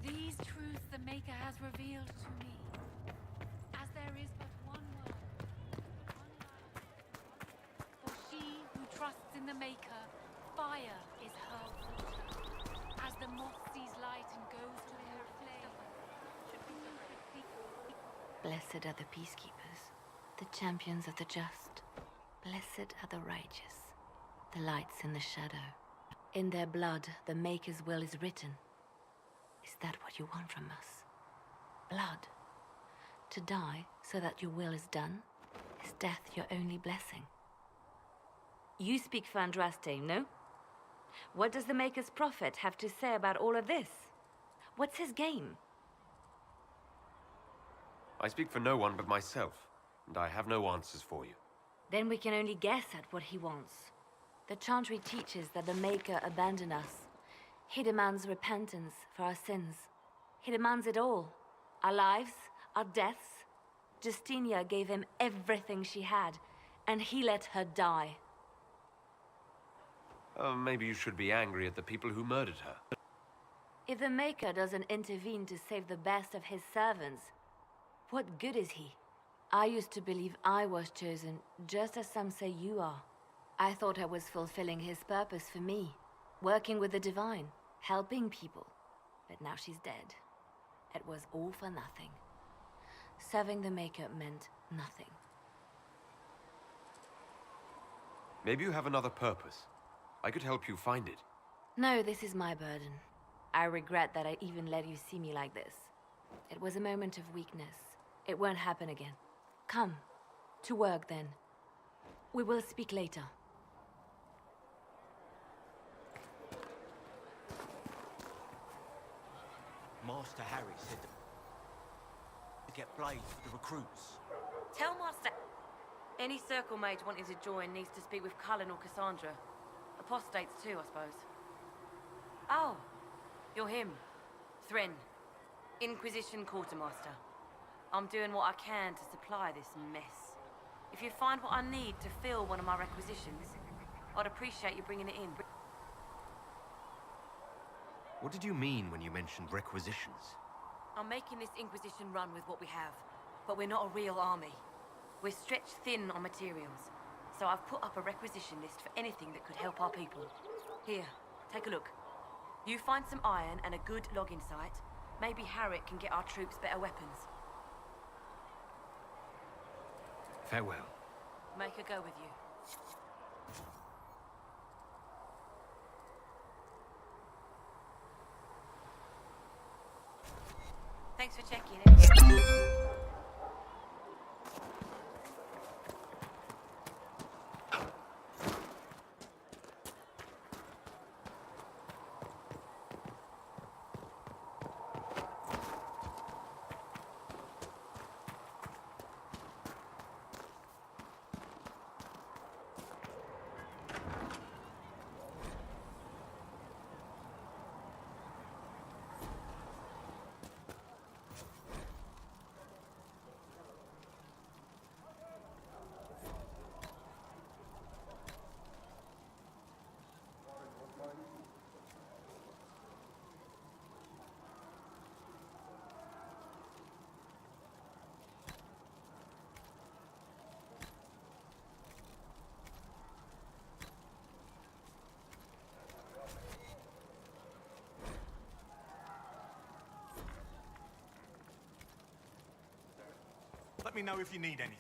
These truths the Maker has revealed to me. As there is but one world, one life. For she who trusts in the Maker, fire is her water. As the moth sees light and goes to her flame, Blessed are the peacekeepers, the champions of the just. Blessed are the righteous, the lights in the shadow. In their blood, the Maker's will is written. Is that what you want from us? Blood. To die so that your will is done? Is death your only blessing? You speak for Andraste, no? What does the Maker's prophet have to say about all of this? What's his game? I speak for no one but myself, and I have no answers for you. Then we can only guess at what he wants. The Chantry teaches that the Maker abandoned us. He demands repentance for our sins. He demands it all. Our lives, our deaths. Justinia gave him everything she had, and he let her die. Maybe you should be angry at the people who murdered her. If the Maker doesn't intervene to save the best of his servants, what good is he? I used to believe I was chosen, just as some say you are. I thought I was fulfilling his purpose for me, working with the Divine, helping people. But now she's dead. It was all for nothing. Serving the Maker meant nothing. Maybe you have another purpose. I could help you find it. No, this is my burden. I regret that I even let you see me like this. It was a moment of weakness. It won't happen again. Come. To work, then. We will speak later. Master Harry said to get blades for the recruits. Tell Master... Any Circle Mage wanting to join needs to speak with Cullen or Cassandra. Apostates too, I suppose. Oh, you're him. Thrin. Inquisition Quartermaster. I'm doing what I can to supply this mess. If you find what I need to fill one of my requisitions, I'd appreciate you bringing it in. What did you mean when you mentioned requisitions? I'm making this Inquisition run with what we have, but we're not a real army. We're stretched thin on materials, so I've put up a requisition list for anything that could help our people. Here, take a look. You find some iron and a good logging site, maybe Harriet can get our troops better weapons. Farewell. Make her go with you. me know if you need anything.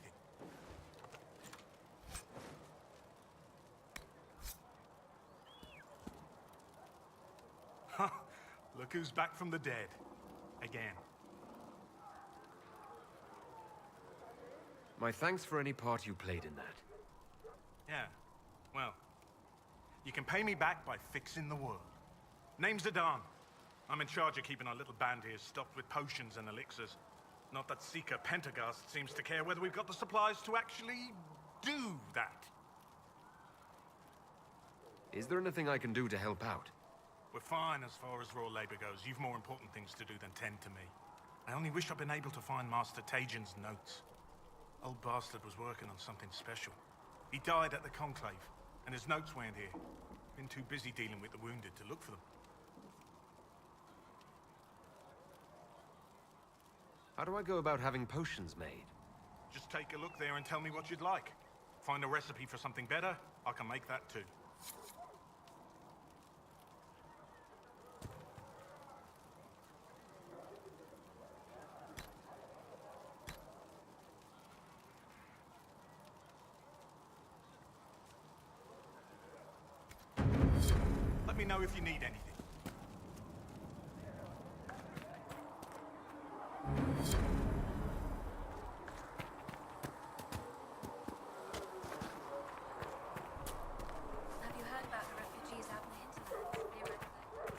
Look who's back from the dead. Again. My thanks for any part you played in that. Yeah, well, you can pay me back by fixing the world. Name's Adan. I'm in charge of keeping our little band here stocked with potions and elixirs. Not that Seeker Pentagast seems to care whether we've got the supplies to actually do that. Is there anything I can do to help out? We're fine as far as raw labor goes. You've more important things to do than tend to me. I only wish I'd been able to find Master Tajin's notes. Old bastard was working on something special. He died at the Conclave, and his notes weren't here. Been too busy dealing with the wounded to look for them. How do I go about having potions made? Just take a look there and tell me what you'd like. Find a recipe for something better, I can make that too. Let me know if you need anything. Have you heard about the refugees out in the hinterlands? Near Red Cliff?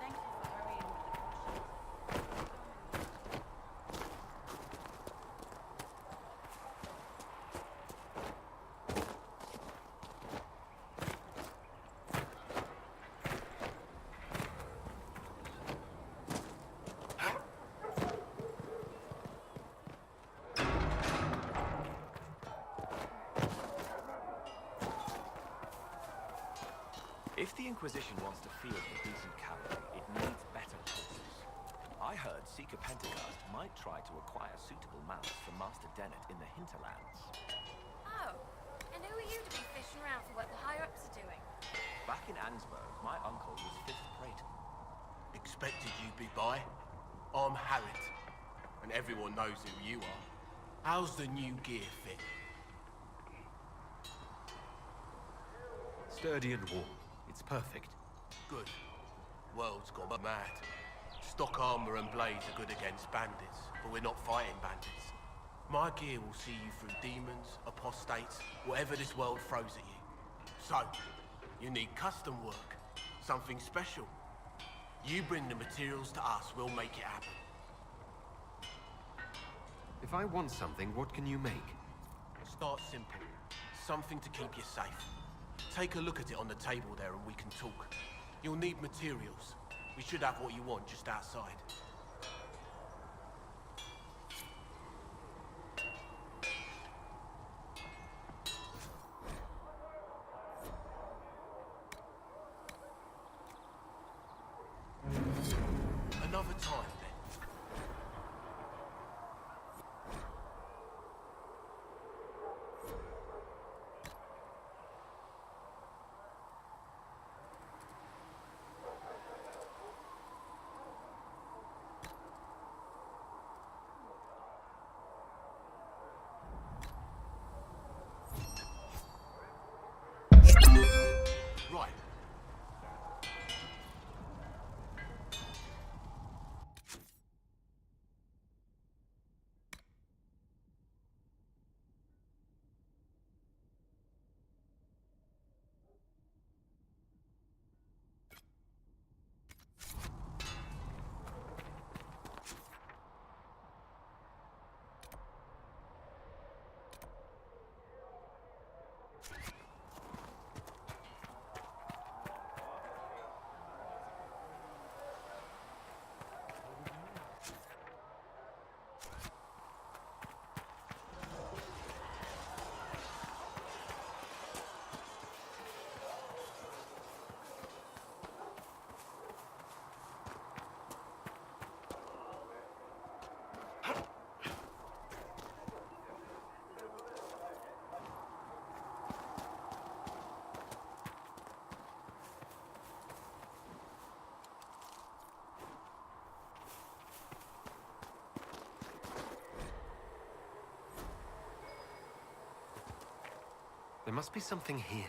Thank you for hurrying with the potions. If the Inquisition wants to field a decent cavalry, it needs better horses. I heard Seeker Pentagast might try to acquire suitable mounts from Master Dennett in the hinterlands. Oh, and who are you to be fishing around for what the higher-ups are doing? Back in Ansburg, my uncle was 5th Praetor. Expected you'd be by. I'm Harriet, and everyone knows who you are. How's the new gear fit? Sturdy and warm. It's perfect. Good. World's gone mad. Stock armor and blades are good against bandits, but we're not fighting bandits. My gear will see you through demons, apostates, whatever this world throws at you. So, you need custom work, something special. You bring the materials to us, we'll make it happen. If I want something, what can you make? Start simple. Something to keep you safe. Take a look at it on the table there and we can talk. You'll need materials. We should have what you want just outside. Another time, then. must be something here.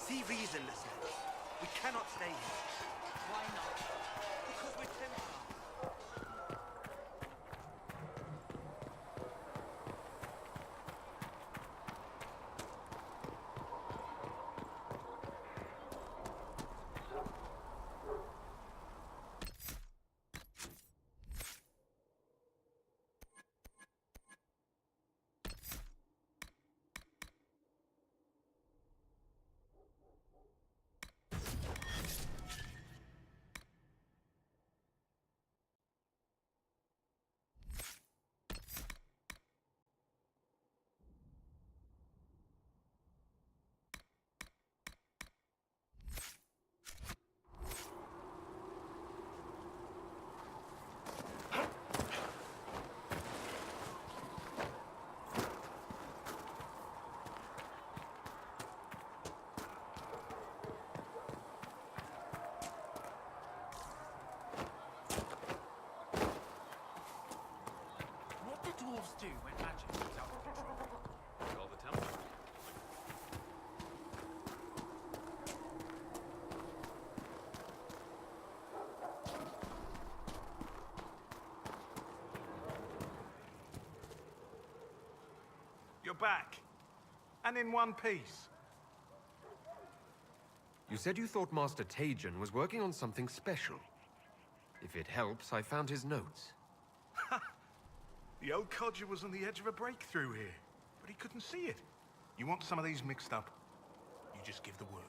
See reason, listeners. We cannot stay here. Why not? Because we're Templars. What do dwarves do when magic is out of control? Call the temple. You're back. And in one piece. You said you thought Master Tajan was working on something special. If it helps, I found his notes. The old codger was on the edge of a breakthrough here, but he couldn't see it. You want some of these mixed up? You just give the word.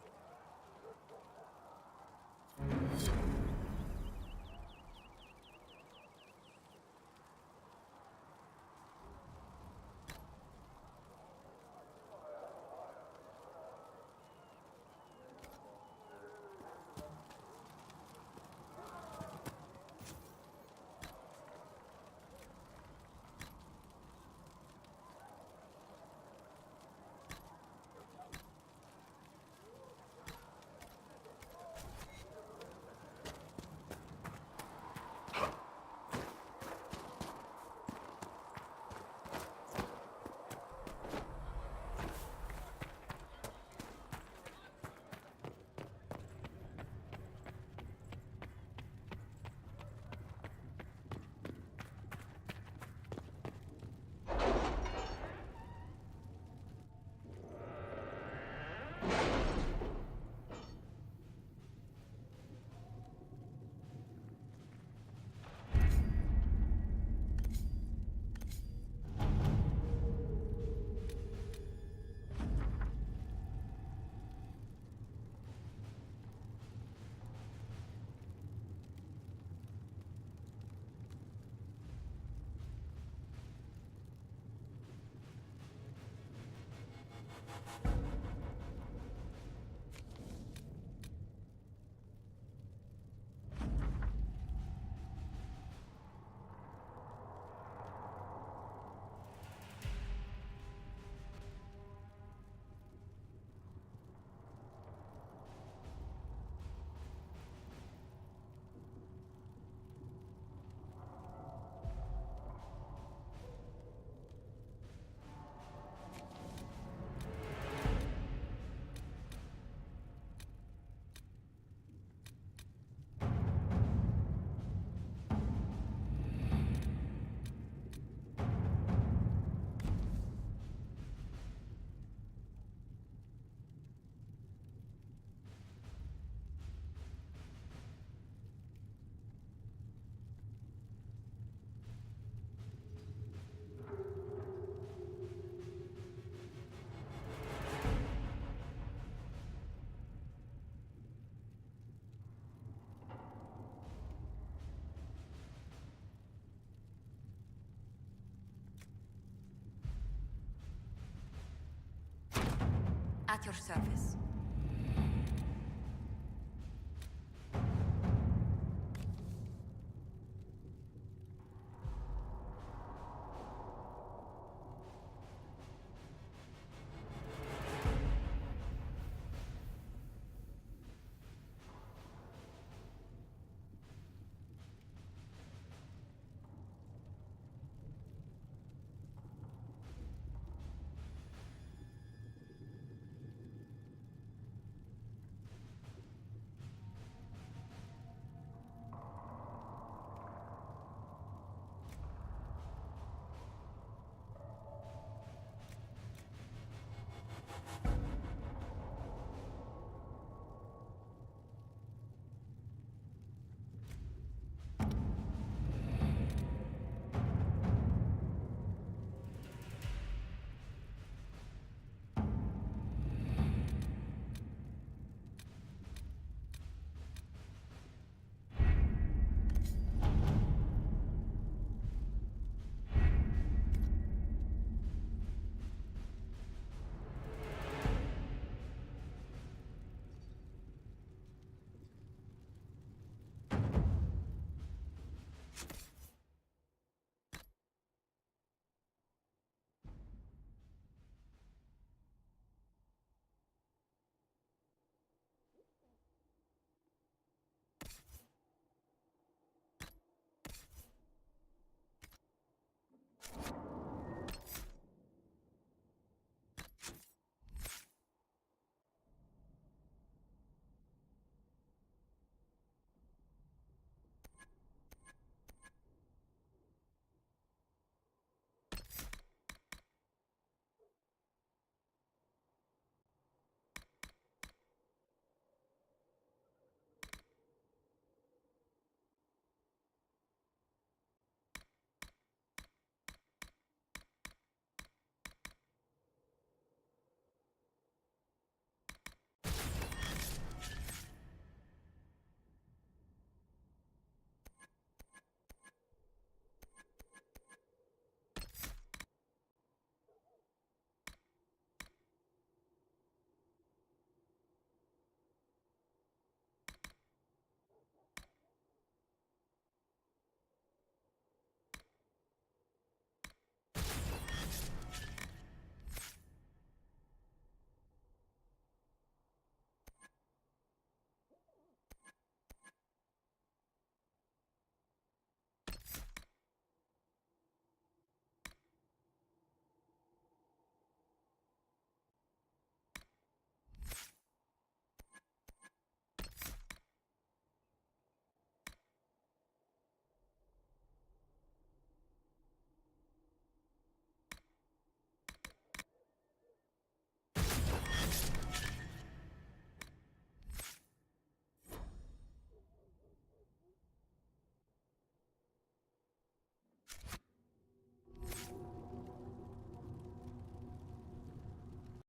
at your service.